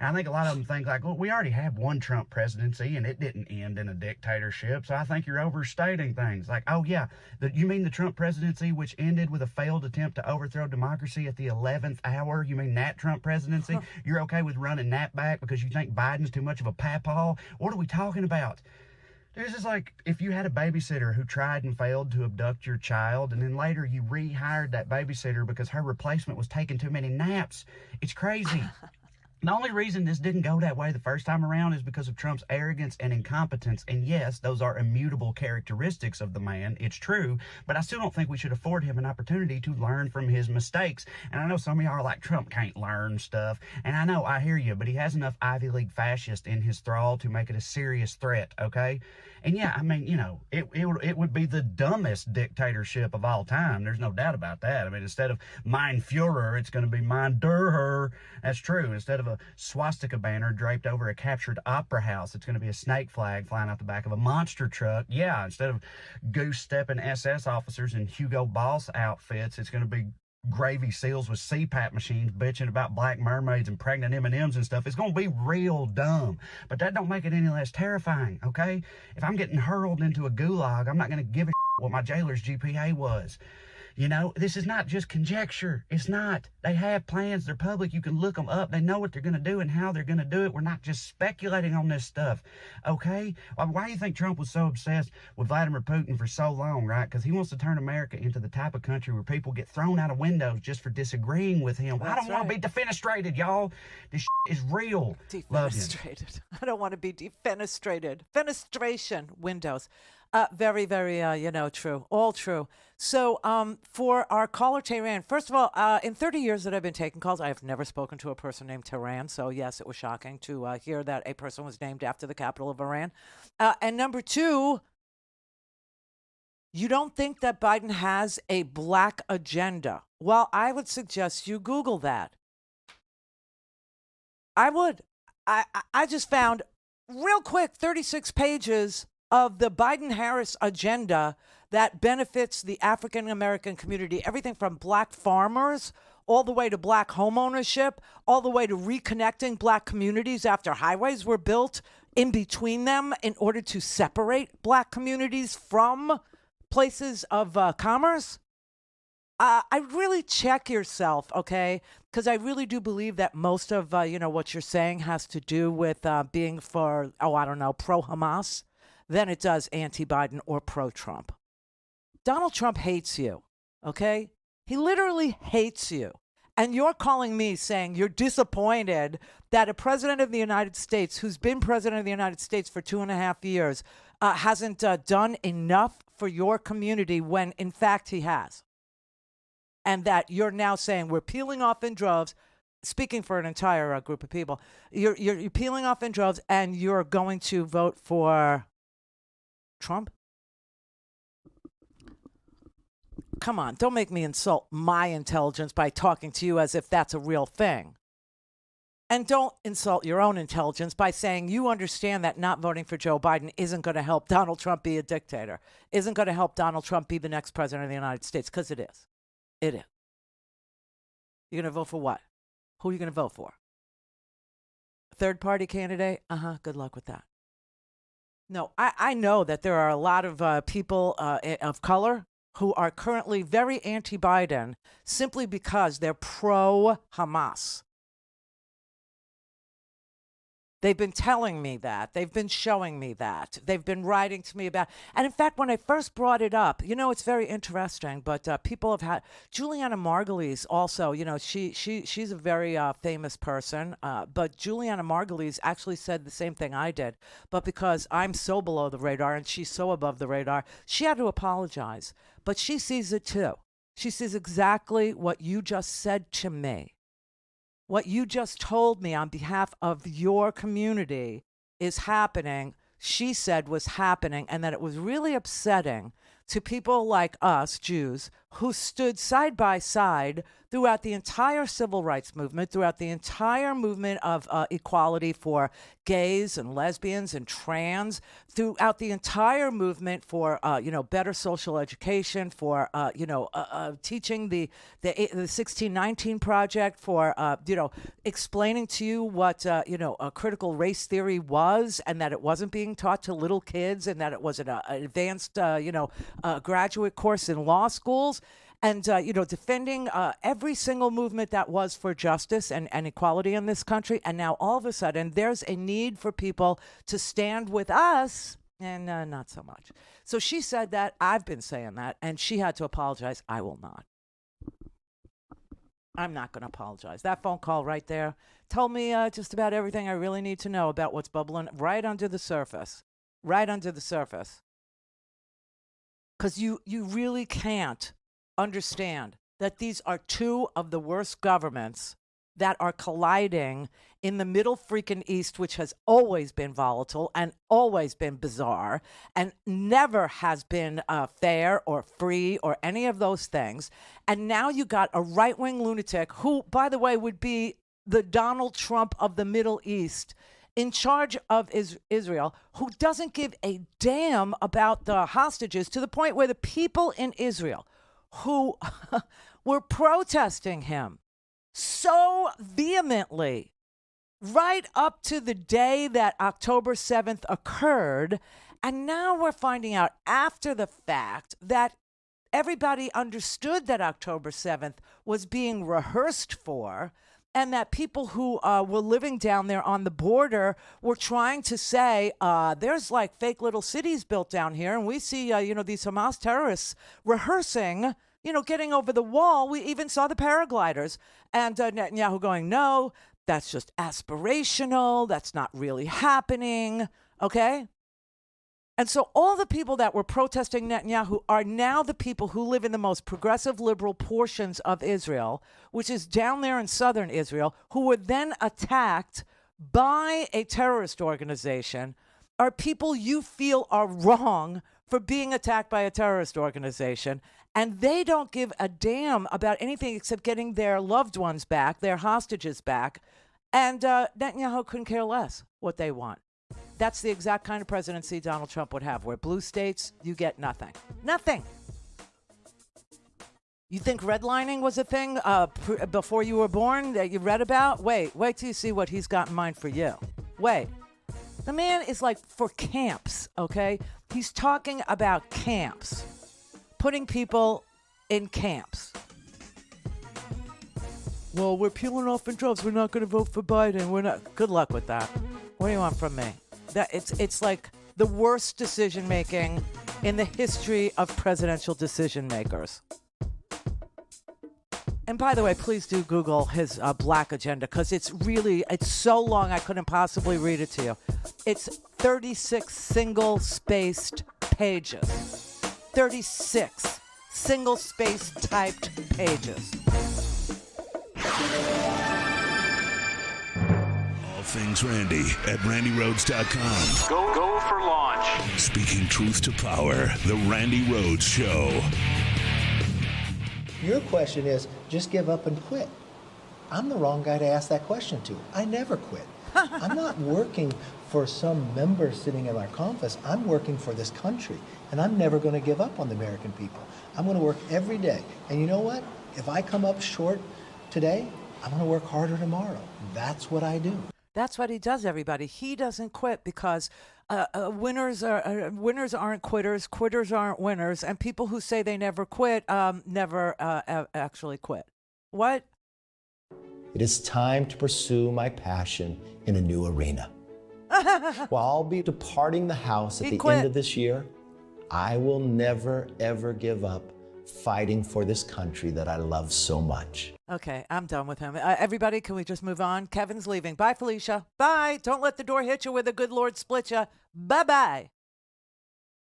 And I think a lot of them think like, well, we already have one Trump presidency and it didn't end in a dictatorship. So I think you're overstating things. Like, oh yeah, you mean the Trump presidency, which ended with a failed attempt to overthrow democracy at the 11th hour? You mean that Trump presidency? You're okay with running that back because you think Biden's too much of a papaw? What are we talking about? This is like if you had a babysitter who tried and failed to abduct your child, and then later you rehired that babysitter because her replacement was taking too many naps. It's crazy. The only reason this didn't go that way the first time around is because of Trump's arrogance and incompetence. And yes, those are immutable characteristics of the man. It's true. But I still don't think we should afford him an opportunity to learn from his mistakes. And I know some of y'all are like, Trump can't learn stuff. And I know, I hear you, but he has enough Ivy League fascists in his thrall to make it a serious threat, okay? And yeah, I mean, you know, it would be the dumbest dictatorship of all time. There's no doubt about that. I mean, instead of Mein Führer, it's going to be Mein Führer. That's true. Instead of a swastika banner draped over a captured opera house, it's going to be a snake flag flying out the back of a monster truck. Yeah, instead of goose-stepping SS officers in Hugo Boss outfits, it's going to be gravy seals with CPAP machines bitching about black mermaids and pregnant M&Ms and stuff. It's going to be real dumb, but that don't make it any less terrifying, okay? If I'm getting hurled into a gulag, I'm not going to give a what my jailer's GPA was. You know, this is not just conjecture. It's not. They have plans. They're public. You can look them up. They know what they're going to do and how they're going to do it. We're not just speculating on this stuff, okay? Why do you think Trump was so obsessed with Vladimir Putin for so long, right? Because he wants to turn America into the type of country where people get thrown out of windows just for disagreeing with him. I don't want to be defenestrated, y'all. This is real. Defenestrated. I don't want to be defenestrated. Fenestration windows. Very, very, true. All true. So for our caller, Tehran, first of all, in 30 years that I've been taking calls, I have never spoken to a person named Tehran. So, yes, it was shocking to hear that a person was named after the capital of Iran. And number two, you don't think that Biden has a black agenda? Well, I would suggest you Google that. I would. I just found real quick 36 pages of the Biden-Harris agenda that benefits the African-American community, everything from black farmers all the way to black home ownership, all the way to reconnecting black communities after highways were built in between them in order to separate black communities from places of commerce. I really check yourself, okay? Because I really do believe that most of, what you're saying has to do with being for, pro-Hamas than it does anti-Biden or pro-Trump. Donald Trump hates you, okay? He literally hates you. And you're calling me saying you're disappointed that a president of the United States who's been president of the United States for 2.5 years hasn't done enough for your community when, in fact, he has. And that you're now saying we're peeling off in droves, speaking for an entire group of people, you're peeling off in droves and you're going to vote for Trump? Come on, don't make me insult my intelligence by talking to you as if that's a real thing. And don't insult your own intelligence by saying you understand that not voting for Joe Biden isn't going to help Donald Trump be a dictator, isn't going to help Donald Trump be the next president of the United States, because it is. It is. You're going to vote for what? Who are you going to vote for? A third-party candidate? Good luck with that. No, I know that there are a lot of people of color who are currently very anti-Biden simply because they're pro-Hamas. They've been telling me that. They've been showing me that. They've been writing to me about. And in fact, when I first brought it up, it's very interesting. But people have had Juliana Margulies also. She's a very famous person. But Juliana Margulies actually said the same thing I did. But because I'm so below the radar and she's so above the radar, she had to apologize. But she sees it too. She sees exactly what you just said to me. What you just told me on behalf of your community is happening, she said was happening, and that it was really upsetting to people like us, Jews, who stood side by side throughout the entire civil rights movement, throughout the entire movement of equality for gays and lesbians and trans, throughout the entire movement for better social education, for teaching the 1619 Project, for explaining to you what a critical race theory was, and that it wasn't being taught to little kids, and that it was an advanced graduate course in law schools. And, defending every single movement that was for justice and equality in this country. And now all of a sudden there's a need for people to stand with us, and not so much. So she said that. I've been saying that. And she had to apologize. I will not. I'm not going to apologize. That phone call right there told me just about everything I really need to know about what's bubbling right under the surface. Right under the surface. Because you really can't understand that these are two of the worst governments that are colliding in the Middle freaking East, which has always been volatile and always been bizarre and never has been fair or free or any of those things. And now you got a right-wing lunatic who, by the way, would be the Donald Trump of the Middle East, in charge of Israel, who doesn't give a damn about the hostages, to the point where the people in Israel who were protesting him so vehemently right up to the day that October 7th occurred. And now we're finding out after the fact that everybody understood that October 7th was being rehearsed for, and that people who were living down there on the border were trying to say, there's like fake little cities built down here, and we see, these Hamas terrorists rehearsing, getting over the wall. We even saw the paragliders. And Netanyahu going, no, that's just aspirational. That's not really happening. Okay? And so all the people that were protesting Netanyahu are now the people who live in the most progressive liberal portions of Israel, which is down there in southern Israel, who were then attacked by a terrorist organization, are people you feel are wrong for being attacked by a terrorist organization. And they don't give a damn about anything except getting their loved ones back, their hostages back. And Netanyahu couldn't care less what they want. That's the exact kind of presidency Donald Trump would have, where blue states, you get nothing. Nothing. You think redlining was a thing before you were born that you read about? Wait till you see what he's got in mind for you. Wait. The man is like for camps, okay? He's talking about camps. Putting people in camps. Well, we're peeling off in droves. We're not going to vote for Biden. We're not. Good luck with that. What do you want from me? That it's like the worst decision making in the history of presidential decision makers. And by the way, please do Google his black agenda, because it's so long I couldn't possibly read it to you. It's 36 single-spaced pages. 36 single-spaced typed pages. All things Randi at RandiRhodes.com. Go for launch. Speaking truth to power, the Randi Rhodes Show. Your question is, just give up and quit. I'm the wrong guy to ask that question to. I never quit. I'm not working for some member sitting in our office. I'm working for this country, and I'm never going to give up on the American people. I'm going to work every day. And you know what? If I come up short today, I'm going to work harder tomorrow. That's what I do. That's what he does, everybody. He doesn't quit because winners aren't quitters, quitters aren't winners, and people who say they never quit never actually quit. What? It is time to pursue my passion in a new arena. While I'll be departing the House at the end of this year, I will never, ever give up fighting for this country that I love so much. Okay, I'm done with him. Everybody, can we just move on? Kevin's leaving. Bye, Felicia. Bye. Don't let the door hit you where the good Lord split you. Bye-bye.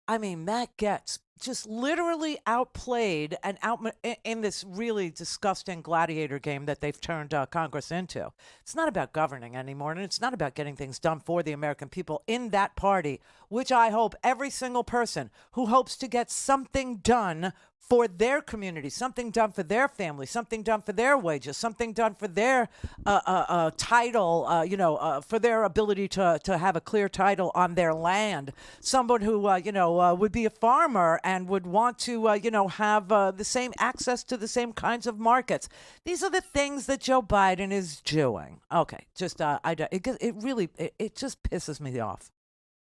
I mean, Matt Gaetz, just literally outplayed and in this really disgusting gladiator game that they've turned Congress into. It's not about governing anymore, and it's not about getting things done for the American people in that party, which I hope every single person who hopes to get something done for their community, something done for their family, something done for their wages, something done for their title, for their ability to have a clear title on their land. Someone who, would be a farmer and would want to, have the same access to the same kinds of markets. These are the things that Joe Biden is doing. Okay, just it just pisses me off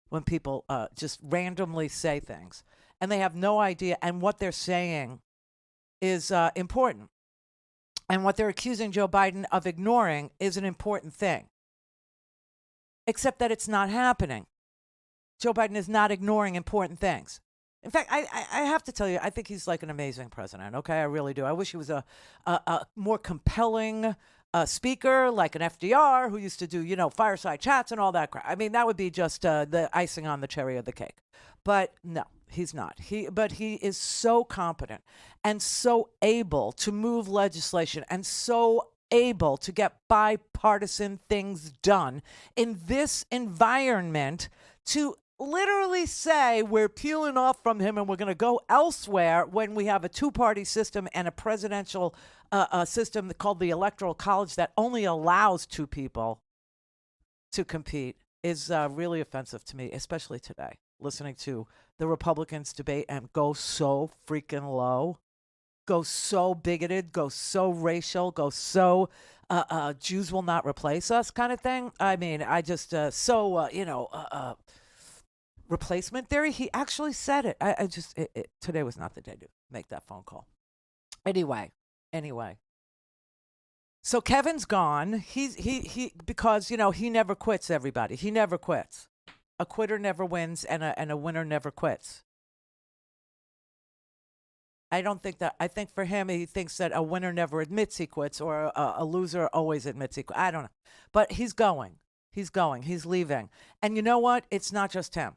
when people just randomly say things. And they have no idea, and what they're saying is important. And what they're accusing Joe Biden of ignoring is an important thing. Except that it's not happening. Joe Biden is not ignoring important things. In fact, I have to tell you, I think he's like an amazing president, okay? I really do. I wish he was a more compelling speaker like an FDR who used to do, fireside chats and all that crap. I mean, that would be just the icing on the cherry of the cake. But no. He's not. But he is so competent and so able to move legislation and so able to get bipartisan things done in this environment to literally say we're peeling off from him and we're going to go elsewhere when we have a two-party system and a presidential system called the Electoral College that only allows two people to compete is really offensive to me, especially today, listening to the Republicans debate and go so freaking low, go so bigoted, go so racial, go so Jews will not replace us kind of thing. I mean, I just replacement theory. He actually said it. Today was not the day to make that phone call. Anyway. So Kevin's gone. He because he never quits. Everybody, he never quits. A quitter never wins, and a winner never quits. I don't think that. I think for him, he thinks that a winner never admits he quits, or a loser always admits he quits. I don't know. But he's going. He's leaving. And you know what? It's not just him.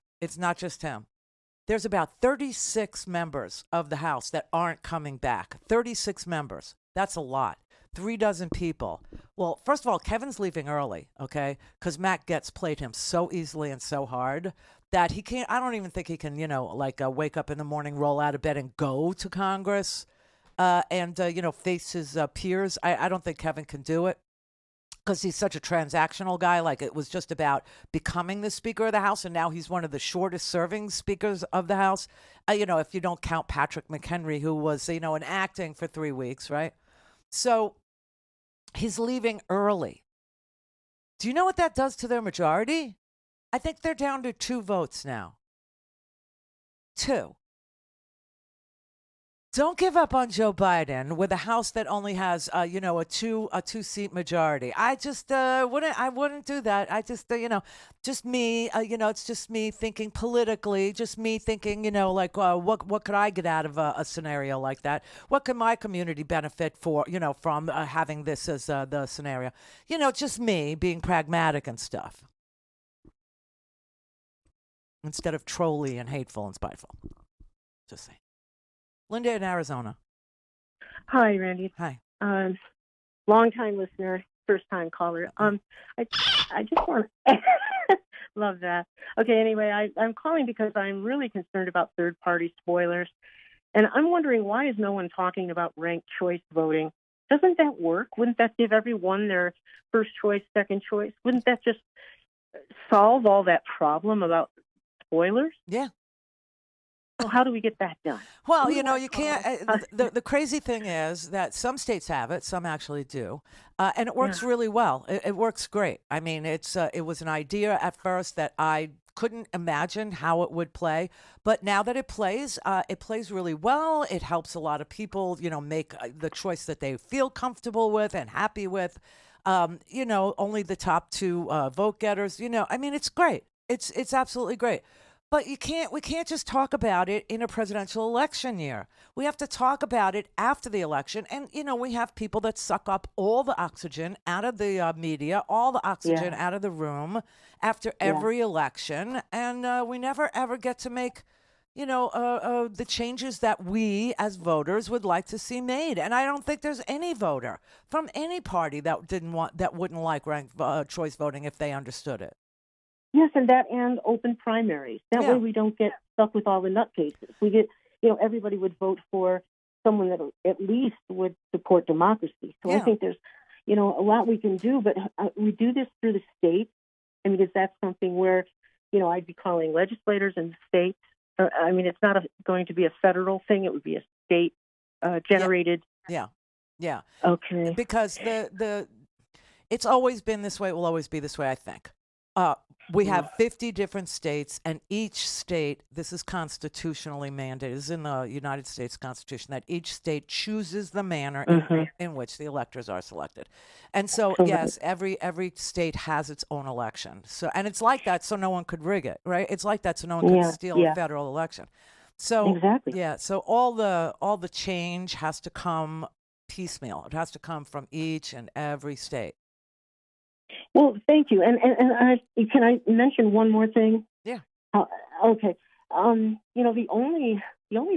There's about 36 members of the House that aren't coming back. 36 members. That's a lot. 36 people. Well, first of all, Kevin's leaving early, okay? Because Matt Gaetz played him so easily and so hard that he can't. I don't even think he can, wake up in the morning, roll out of bed, and go to Congress, and face his peers. I don't think Kevin can do it because he's such a transactional guy. Like, it was just about becoming the Speaker of the House, and now he's one of the shortest serving speakers of the House. If you don't count Patrick McHenry, who was in acting for 3 weeks, right? So he's leaving early. Do you know what that does to their majority? I think they're down to 2 votes now. 2. Don't give up on Joe Biden with a House that only has, a 2-seat majority. I just wouldn't do that. I just, just me, it's just me thinking politically, just me thinking, what could I get out of a scenario like that? What can my community benefit from having this as the scenario? Just me being pragmatic and stuff. Instead of trolly and hateful and spiteful. Just saying. Linda in Arizona. Hi, Randy. Hi. Long-time listener, first-time caller. I just want to love that. Okay, anyway, I'm calling because I'm really concerned about third-party spoilers, and I'm wondering why is no one talking about ranked choice voting? Doesn't that work? Wouldn't that give everyone their first choice, second choice? Wouldn't that just solve all that problem about spoilers? Yeah. Well, how do we get that done? Well, you can't. The crazy thing is that some states have it, some actually do, and it works really well. It works great. I mean, it was an idea at first that I couldn't imagine how it would play, but now that it plays really well. It helps a lot of people, make the choice that they feel comfortable with and happy with. Only the top 2 vote getters. I mean, it's great. It's absolutely great. But we can't just talk about it in a presidential election year. We have to talk about it after the election. And, we have people that suck up all the oxygen out of the media, all the oxygen out of the room after every election. And we never, ever get to make the changes that we as voters would like to see made. And I don't think there's any voter from any party that wouldn't like ranked choice voting if they understood it. Yes, and open primaries. That way we don't get stuck with all the nutcases. We get, everybody would vote for someone that at least would support democracy. So I think there's, a lot we can do, but we do this through the states. And because that's something where, I'd be calling legislators in the states. It's not going to be a federal thing. It would be a state generated. Yeah. Okay. Because it's always been this way. It will always be this way, I think. We have 50 different states, and each state, this is constitutionally mandated, this is in the United States Constitution, that each state chooses the manner in which the electors are selected. And so, yes, every state has its own election. So, and it's like that so no one could rig it, right? It's like that so no one could steal a federal election. So, so all the change has to come piecemeal. It has to come from each and every state. Well, thank you. And can I mention one more thing? Yeah. Okay. The only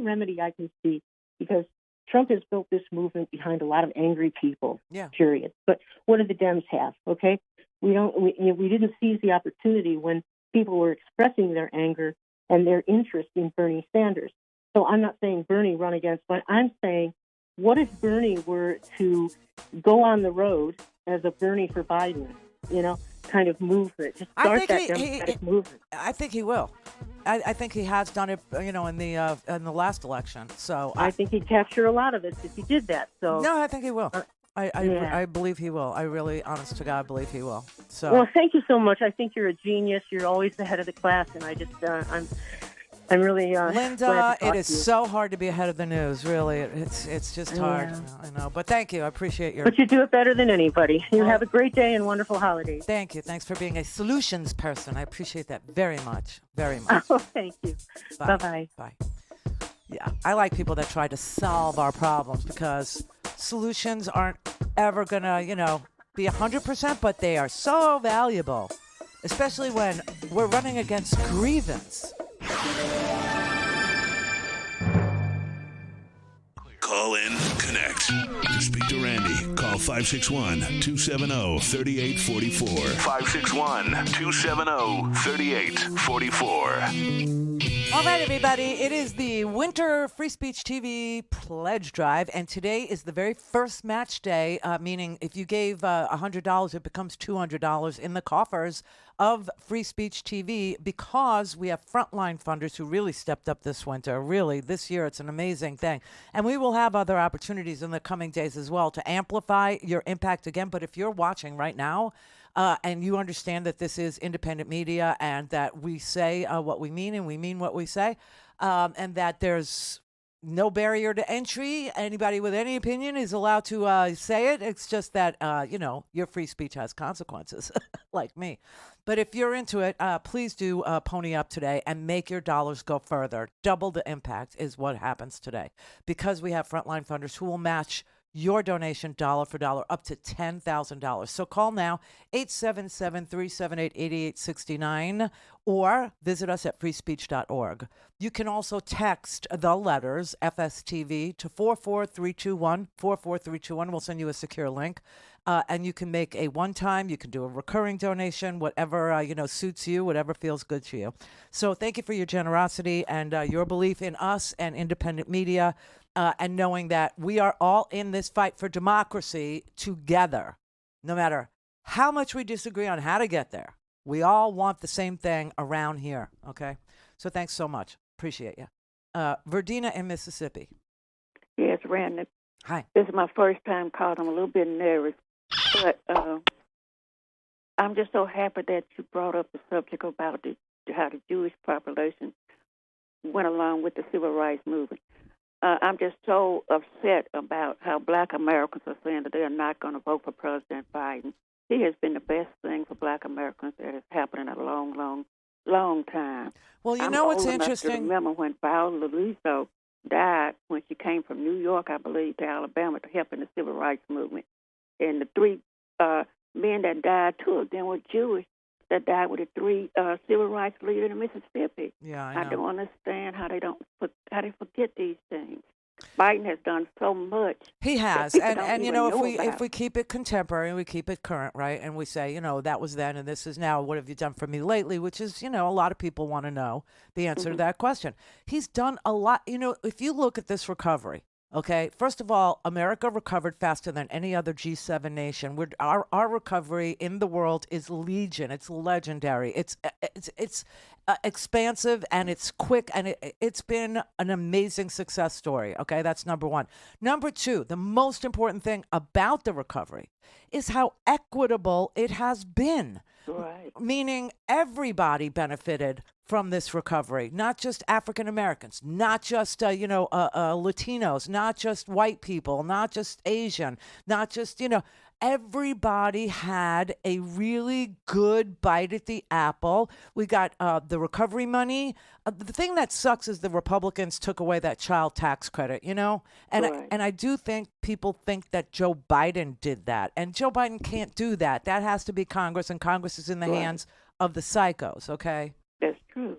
remedy I can see, because Trump has built this movement behind a lot of angry people. Yeah. Period. But what do the Dems have? Okay. We didn't seize the opportunity when people were expressing their anger and their interest in Bernie Sanders. So I'm not saying Bernie run against, but I'm saying, what if Bernie were to go on the road as a Bernie for Biden? Kind of movement. Just start that democratic movement. I think he will. I think he has done it, in the last election. So I think he'd capture a lot of it if he did that. So no, I think he will. I believe he will. I really, honest to God, believe he will. So well, thank you so much. I think you're a genius. You're always the head of the class, and I just I'm really Linda, it is so hard to be ahead of the news. Really, it's just hard. I know, but thank you. I appreciate your. But you do it better than anybody. You have a great day and wonderful holidays. Thank you. Thanks for being a solutions person. I appreciate that very much. Very much. Oh, thank you. Bye-bye. Bye. Yeah, I like people that try to solve our problems because solutions aren't ever gonna, be 100%, but they are so valuable, especially when we're running against grievance. Call in, connect. To speak to Randi, call 561-270-3844. 561-270-3844. All right, everybody. It is the Winter Free Speech TV Pledge Drive, and today is the very first match day, meaning if you gave $100, it becomes $200 in the coffers of Free Speech TV, because we have frontline funders who really stepped up this winter. Really, this year, it's an amazing thing. And we will have other opportunities in the coming days as well to amplify your impact again. But if you're watching right now, and you understand that this is independent media and that we say what we mean and we mean what we say, and that there's no barrier to entry. Anybody with any opinion is allowed to say it. It's just that, your free speech has consequences, like me. But if you're into it, please do pony up today and make your dollars go further. Double the impact is what happens today, because we have frontline funders who will match your donation dollar for dollar up to $10,000. So call now, 877-378-8869, or visit us at freespeech.org. You can also text the letters FSTV to 44321, 44321. We'll send you a secure link. And you can make a one-time, you can do a recurring donation, whatever, suits you, whatever feels good to you. So thank you for your generosity and your belief in us and independent media. And knowing that we are all in this fight for democracy together, no matter how much we disagree on how to get there. We all want the same thing around here, okay? So thanks so much. Appreciate you. Verdina in Mississippi. Yes, Randi. Hi. This is my first time calling. I'm a little bit nervous, but I'm just so happy that you brought up the subject about how the Jewish population went along with the civil rights movement. I'm just so upset about how black Americans are saying that they are not going to vote for President Biden. He has been the best thing for black Americans that has happened in a long, long, long time. Well, you know what's interesting? I remember when Viola Liuzzo died, when she came from New York, I believe, to Alabama to help in the civil rights movement. And the three men that died, two of them were Jewish. that died with the 3 civil rights leaders in Mississippi. Yeah, I don't understand how they forget these things. Biden has done so much. He has, that and you even know, know if about. we keep it contemporary, we keep it current, right, and we say, you know, that was then and this is now. What have you done for me lately? Which is, you know, a lot of people want to know the answer to that question. He's done a lot. You know, if you look at this recovery. Okay, first of all, America recovered faster than any other G7 nation. Our recovery in the world is legion. It's legendary. It's expansive and it's quick, and it's been an amazing success story. Okay, that's number one. Number two, the most important thing about the recovery is how equitable it has been. Right. Meaning everybody benefited from this recovery, not just African Americans, not just Latinos, not just white people, not just Asian, not just, you know, everybody had a really good bite at the apple. We got the recovery money. The thing that sucks is the Republicans took away that child tax credit, you know? And Right. I do think people think that Joe Biden did that. And Joe Biden can't do that. That has to be Congress, and Congress is in the hands of the psychos, okay? That's true.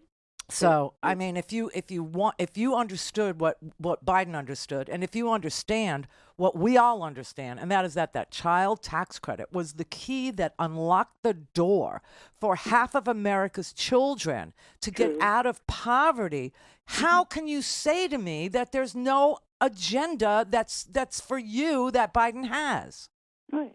So, I mean, if you understood what Biden understood, and if you understand what we all understand, and that is that child tax credit was the key that unlocked the door for half of America's children to get out of poverty, how can you say to me that there's no agenda that's for you that Biden has? Right.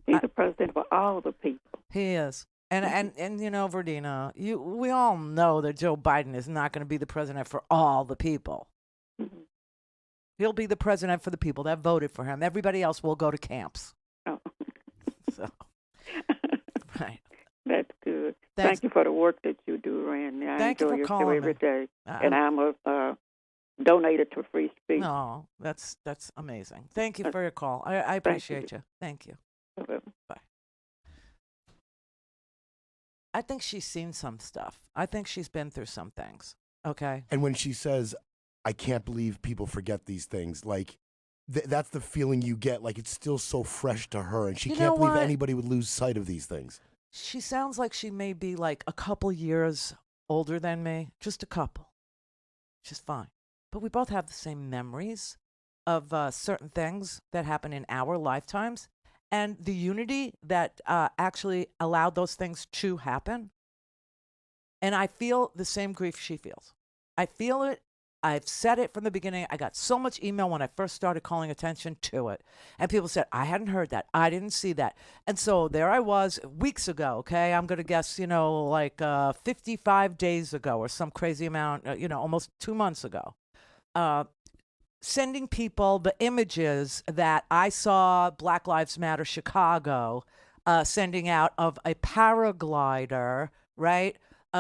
He's the president for all the people. He is. And you know, Verdina, we all know that Joe Biden is not going to be the president for all the people. Mm-hmm. He'll be the president for the people that voted for him. Everybody else will go to camps. Oh. So, right. That's good. Thanks. Thank you for the work that you do, Randy. I Thank you enjoy for your show calling every me. day. And I'm a donator to Free Speech. No, that's amazing. Thank you for your call. I appreciate you. Thank you. Bye. I think she's seen some stuff. I think she's been through some things. Okay. And when she says, I can't believe people forget these things, like, that's the feeling you get. Like, it's still so fresh to her, and she can't believe anybody would lose sight of these things. She sounds like she may be like a couple years older than me, just a couple. She's fine. But we both have the same memories of certain things that happen in our lifetimes. And the unity that actually allowed those things to happen. And I feel the same grief she feels. I feel it. I've said it from the beginning. I got so much email when I first started calling attention to it. And people said, I hadn't heard that. I didn't see that. And so there I was weeks ago, okay? I'm going to guess, like 55 days ago or some crazy amount, almost 2 months ago. Sending people the images that I saw Black Lives Matter Chicago sending out of a paraglider, right,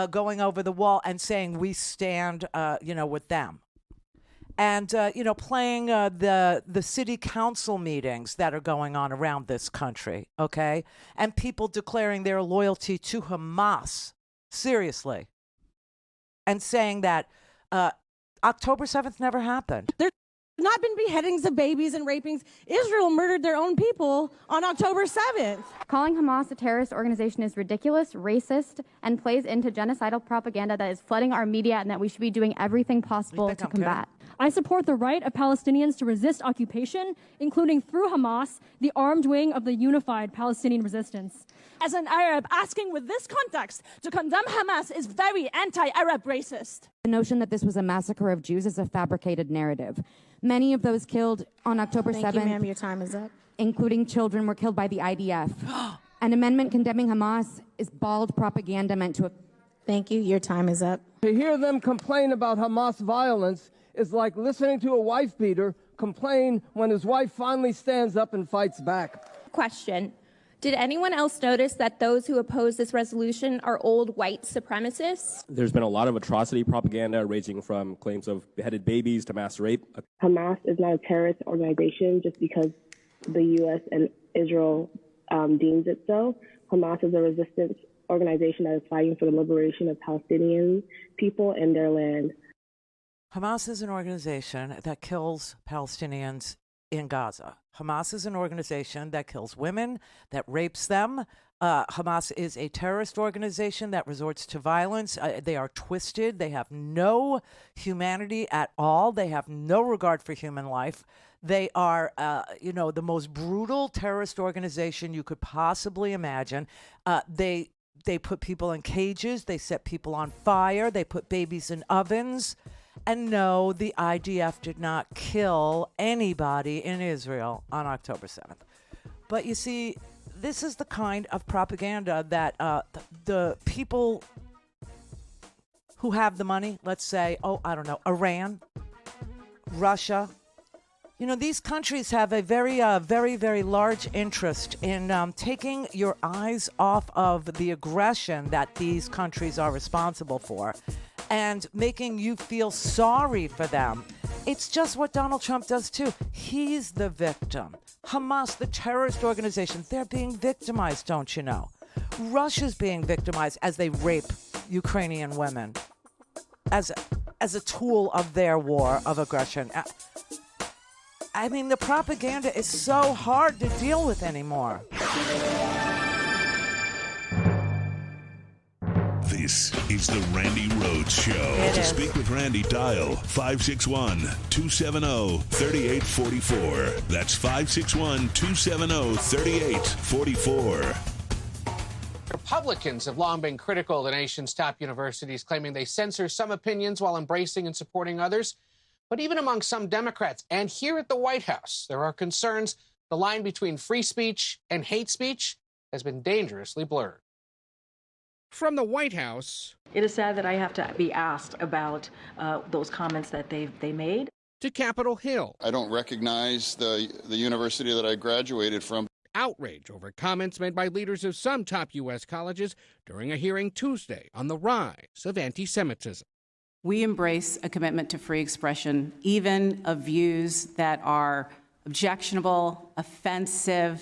going over the wall and saying we stand, with them. And, playing the city council meetings that are going on around this country, okay, and people declaring their loyalty to Hamas, seriously, and saying that October 7th never happened. Not been beheadings of babies and rapings. Israel murdered their own people on October 7th. Calling Hamas a terrorist organization is ridiculous, racist, and plays into genocidal propaganda that is flooding our media and that we should be doing everything possible to combat. I support the right of Palestinians to resist occupation, including through Hamas, the armed wing of the unified Palestinian resistance. As an Arab, asking with this context to condemn Hamas is very anti-Arab racist. The notion that this was a massacre of Jews is a fabricated narrative. Many of those killed on October 7th, Thank you, ma'am. Your time is up. Including children, were killed by the IDF. An amendment condemning Hamas is bald propaganda meant to... Thank you. Your time is up. To hear them complain about Hamas violence is like listening to a wife beater complain when his wife finally stands up and fights back. Question. Did anyone else notice that those who oppose this resolution are old white supremacists? There's been a lot of atrocity propaganda ranging from claims of beheaded babies to mass rape. Hamas is not a terrorist organization just because the U.S. and Israel deems it so. Hamas is a resistance organization that is fighting for the liberation of Palestinian people and their land. Hamas is an organization that kills Palestinians in Gaza. Hamas is an organization that kills women, that rapes them. Hamas is a terrorist organization that resorts to violence. They are twisted. They have no humanity at all. They have no regard for human life. They are, the most brutal terrorist organization you could possibly imagine. They put people in cages. They set people on fire. They put babies in ovens. And no, the IDF did not kill anybody in Israel on October 7th. But you see, this is the kind of propaganda that the people who have the money, let's say, Iran, Russia, these countries have a very, very large interest in taking your eyes off of the aggression that these countries are responsible for and making you feel sorry for them. It's just what Donald Trump does too. He's the victim. Hamas, the terrorist organization, they're being victimized, don't you know? Russia's being victimized as they rape Ukrainian women as a tool of their war of aggression. I mean, the propaganda is so hard to deal with anymore. This is the Randi Rhodes Show. To speak with Randi, dial 561-270-3844. That's 561-270-3844. Republicans have long been critical of the nation's top universities, claiming they censor some opinions while embracing and supporting others. But even among some Democrats and here at the White House, there are concerns the line between free speech and hate speech has been dangerously blurred. From the White House, it is sad that I have to be asked about those comments that they made. To Capitol Hill. I don't recognize the university that I graduated from. Outrage over comments made by leaders of some top U.S. colleges during a hearing Tuesday on the rise of anti-Semitism. We embrace a commitment to free expression, even of views that are objectionable, offensive,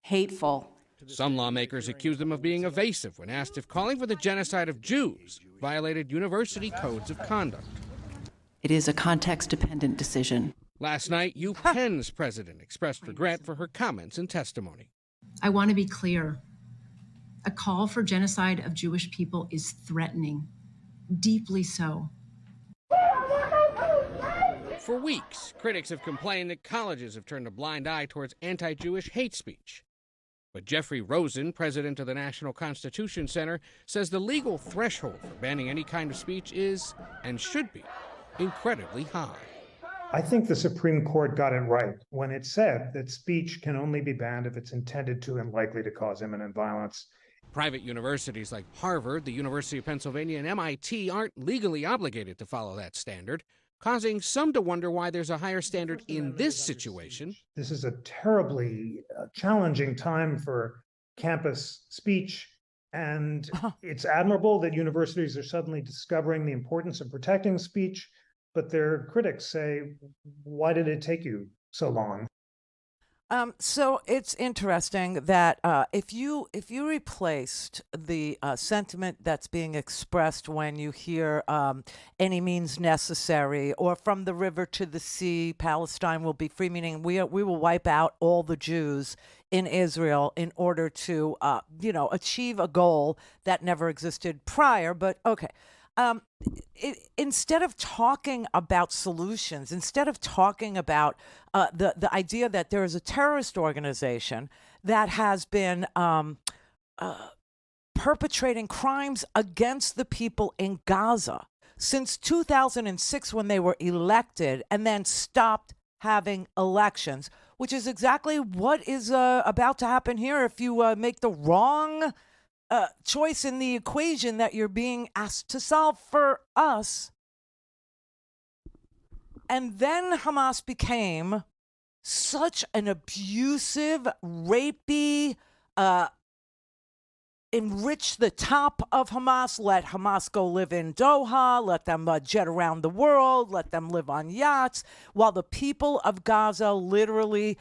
hateful. Some lawmakers accuse them of being evasive when asked if calling for the genocide of Jews violated university codes of conduct. It is a context-dependent decision. Last night, UPenn's president expressed regret for her comments and testimony. I want to be clear. A call for genocide of Jewish people is threatening, deeply so. For weeks, critics have complained that colleges have turned a blind eye towards anti-Jewish hate speech. But Jeffrey Rosen, president of the National Constitution Center, says the legal threshold for banning any kind of speech is, and should be, incredibly high. I think the Supreme Court got it right when it said that speech can only be banned if it's intended to and likely to cause imminent violence. Private universities like Harvard, the University of Pennsylvania, and MIT aren't legally obligated to follow that standard, causing some to wonder why there's a higher standard in this situation. This is a terribly challenging time for campus speech, and it's admirable that universities are suddenly discovering the importance of protecting speech, but their critics say, why did it take you so long? So it's interesting that if you replaced the sentiment that's being expressed when you hear any means necessary, or from the river to the sea, Palestine will be free, meaning we will wipe out all the Jews in Israel in order to achieve a goal that never existed prior. But okay. Instead of talking about solutions, instead of talking about the idea that there is a terrorist organization that has been perpetrating crimes against the people in Gaza since 2006 when they were elected and then stopped having elections, which is exactly what is about to happen here if you make the wrong choice in the equation that you're being asked to solve for us. And then Hamas became such an abusive, rapey, enrich the top of Hamas, let Hamas go live in Doha, let them jet around the world, let them live on yachts, while the people of Gaza literally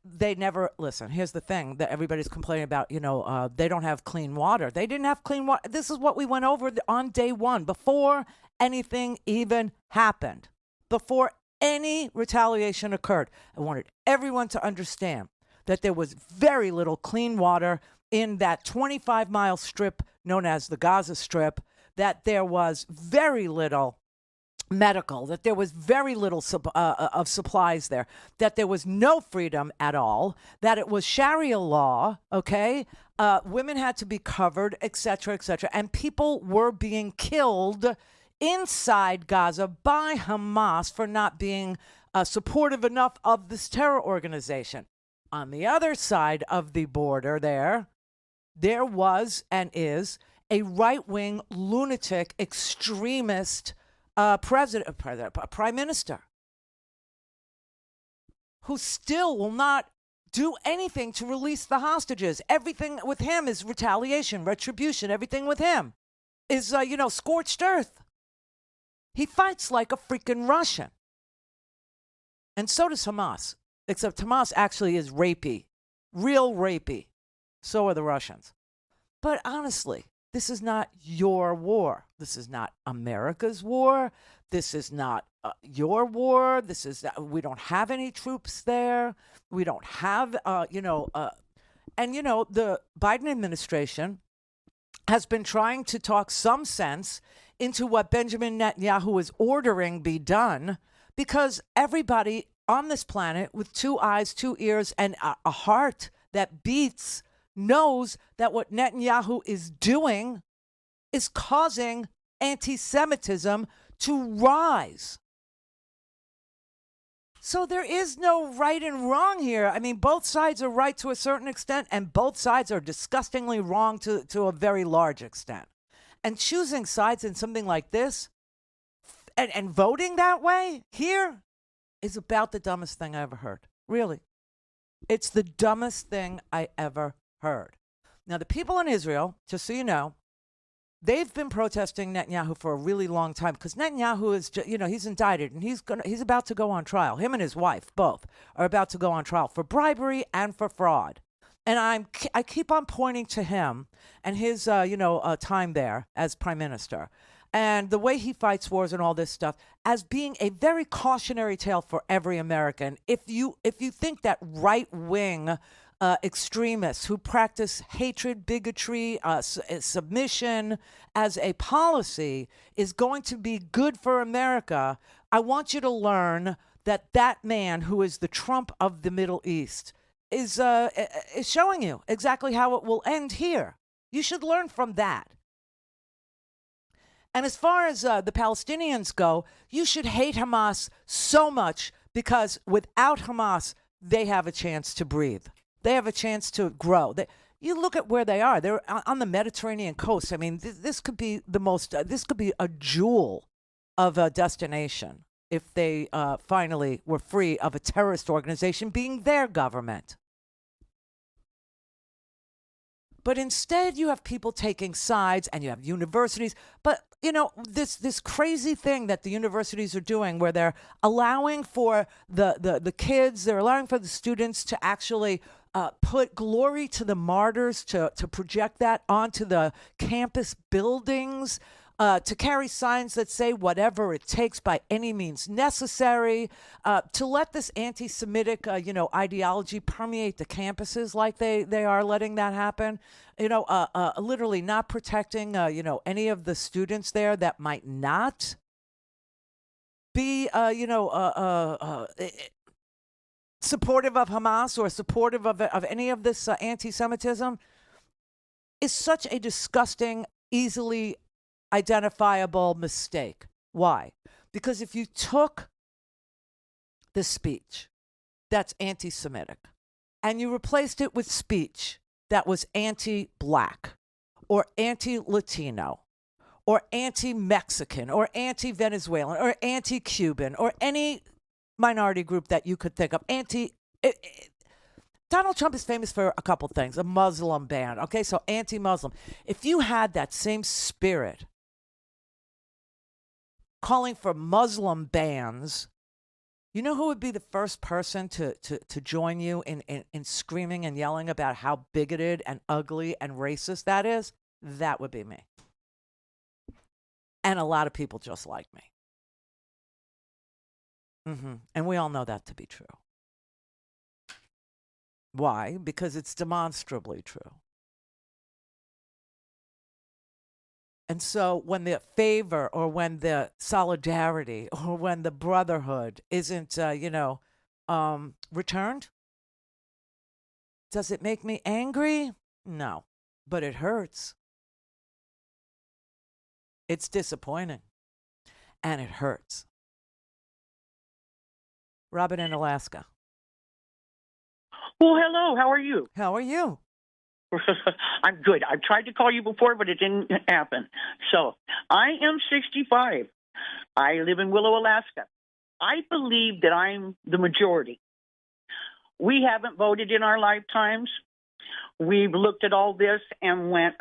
they never listen. Here's the thing that everybody's complaining about. They don't have clean water. They didn't have clean water. This is what we went over on day one before anything even happened. Before any retaliation occurred, I wanted everyone to understand that there was very little clean water in that 25-mile strip known as the Gaza Strip, that there was very little medical, that there was very little of supplies there, that there was no freedom at all, that it was Sharia law, okay? Women had to be covered, et cetera, and people were being killed inside Gaza by Hamas for not being supportive enough of this terror organization. On the other side of the border there was and is a right-wing, lunatic, extremist prime minister who still will not do anything to release the hostages. Everything with him is retaliation, retribution. Everything with him is, scorched earth. He fights like a freaking Russian. And so does Hamas, except Hamas actually is rapey, real rapey. So are the Russians. But honestly, this is not your war. This is not America's war. This is not your war. We don't have any troops there. We don't have, the Biden administration has been trying to talk some sense into what Benjamin Netanyahu is ordering be done, because everybody on this planet with two eyes, two ears, and a heart that beats knows that what Netanyahu is doing is causing anti-Semitism to rise. So there is no right and wrong here. I mean, both sides are right to a certain extent, and both sides are disgustingly wrong to a very large extent. And choosing sides in something like this and voting that way here is about the dumbest thing I ever heard. Really. It's the dumbest thing I ever heard. Now, the people in Israel, just so you know, they've been protesting Netanyahu for a really long time, because Netanyahu is, he's indicted and he's about to go on trial. Him and his wife both are about to go on trial for bribery and for fraud. And I keep on pointing to him and his, time there as prime minister, and the way he fights wars and all this stuff as being a very cautionary tale for every American. If you think that right-wing extremists who practice hatred, bigotry, submission as a policy is going to be good for America, I want you to learn that man who is the Trump of the Middle East is showing you exactly how it will end here. You should learn from that. And as far as the Palestinians go, you should hate Hamas so much, because without Hamas, they have a chance to breathe. They have a chance to grow. You look at where they are. They're on the Mediterranean coast. I mean, this could be this could be a jewel of a destination if they finally were free of a terrorist organization being their government. But instead, you have people taking sides, and you have universities. But, this crazy thing that the universities are doing, where they're allowing for the kids, they're allowing for the students to actually put glory to the martyrs, to project that onto the campus buildings, to carry signs that say whatever it takes by any means necessary, to let this anti-Semitic, ideology permeate the campuses like they are letting that happen. Literally not protecting, any of the students there that might not be, supportive of Hamas or supportive of any of this anti-Semitism, is such a disgusting, easily identifiable mistake. Why? Because if you took the speech that's anti-Semitic and you replaced it with speech that was anti-Black or anti-Latino or anti-Mexican or anti-Venezuelan or anti-Cuban or any minority group that you could think of, Donald Trump is famous for a couple things, a Muslim ban. Okay, so anti-Muslim. If you had that same spirit calling for Muslim bans, you know who would be the first person to join you in screaming and yelling about how bigoted and ugly and racist that is? That would be me. And a lot of people just like me. And we all know that to be true. Why? Because it's demonstrably true. And so when the favor or when the solidarity or when the brotherhood isn't, returned, does it make me angry? No, but it hurts. It's disappointing. And it hurts. Robin in Alaska. Well, hello. How are you? How are you? I'm good. I've tried to call you before, but it didn't happen. So I am 65. I live in Willow, Alaska. I believe that I'm the majority. We haven't voted in our lifetimes. We've looked at all this and went,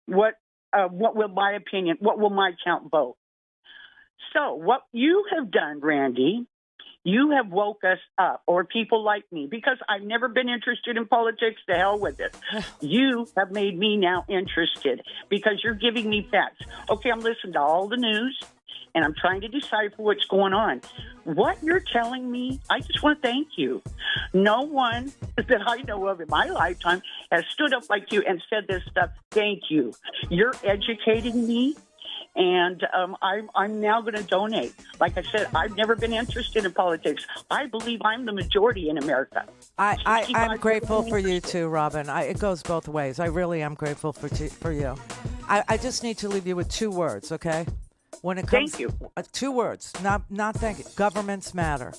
what will my opinion, what will my count vote? So what you have done, Randi, you have woke us up, or people like me, because I've never been interested in politics. To hell with it. You have made me now interested because you're giving me facts. Okay, I'm listening to all the news, and I'm trying to decipher what's going on. What you're telling me, I just want to thank you. No one that I know of in my lifetime has stood up like you and said this stuff. Thank you. You're educating me. And I'm now going to donate. Like I said, I've never been interested in politics. I believe I'm the majority in America. I'm grateful for you too, Robin. It goes both ways. I really am grateful for you. I just need to leave you with 2 words, okay? When it comes, thank you. 2 words. Not thank you. Governments matter.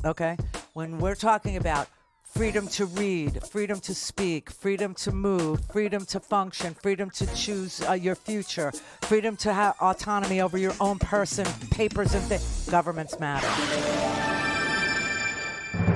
Okay? When we're talking about freedom to read, freedom to speak, freedom to move, freedom to function, freedom to choose your future, freedom to have autonomy over your own person, papers, and things. Governments matter.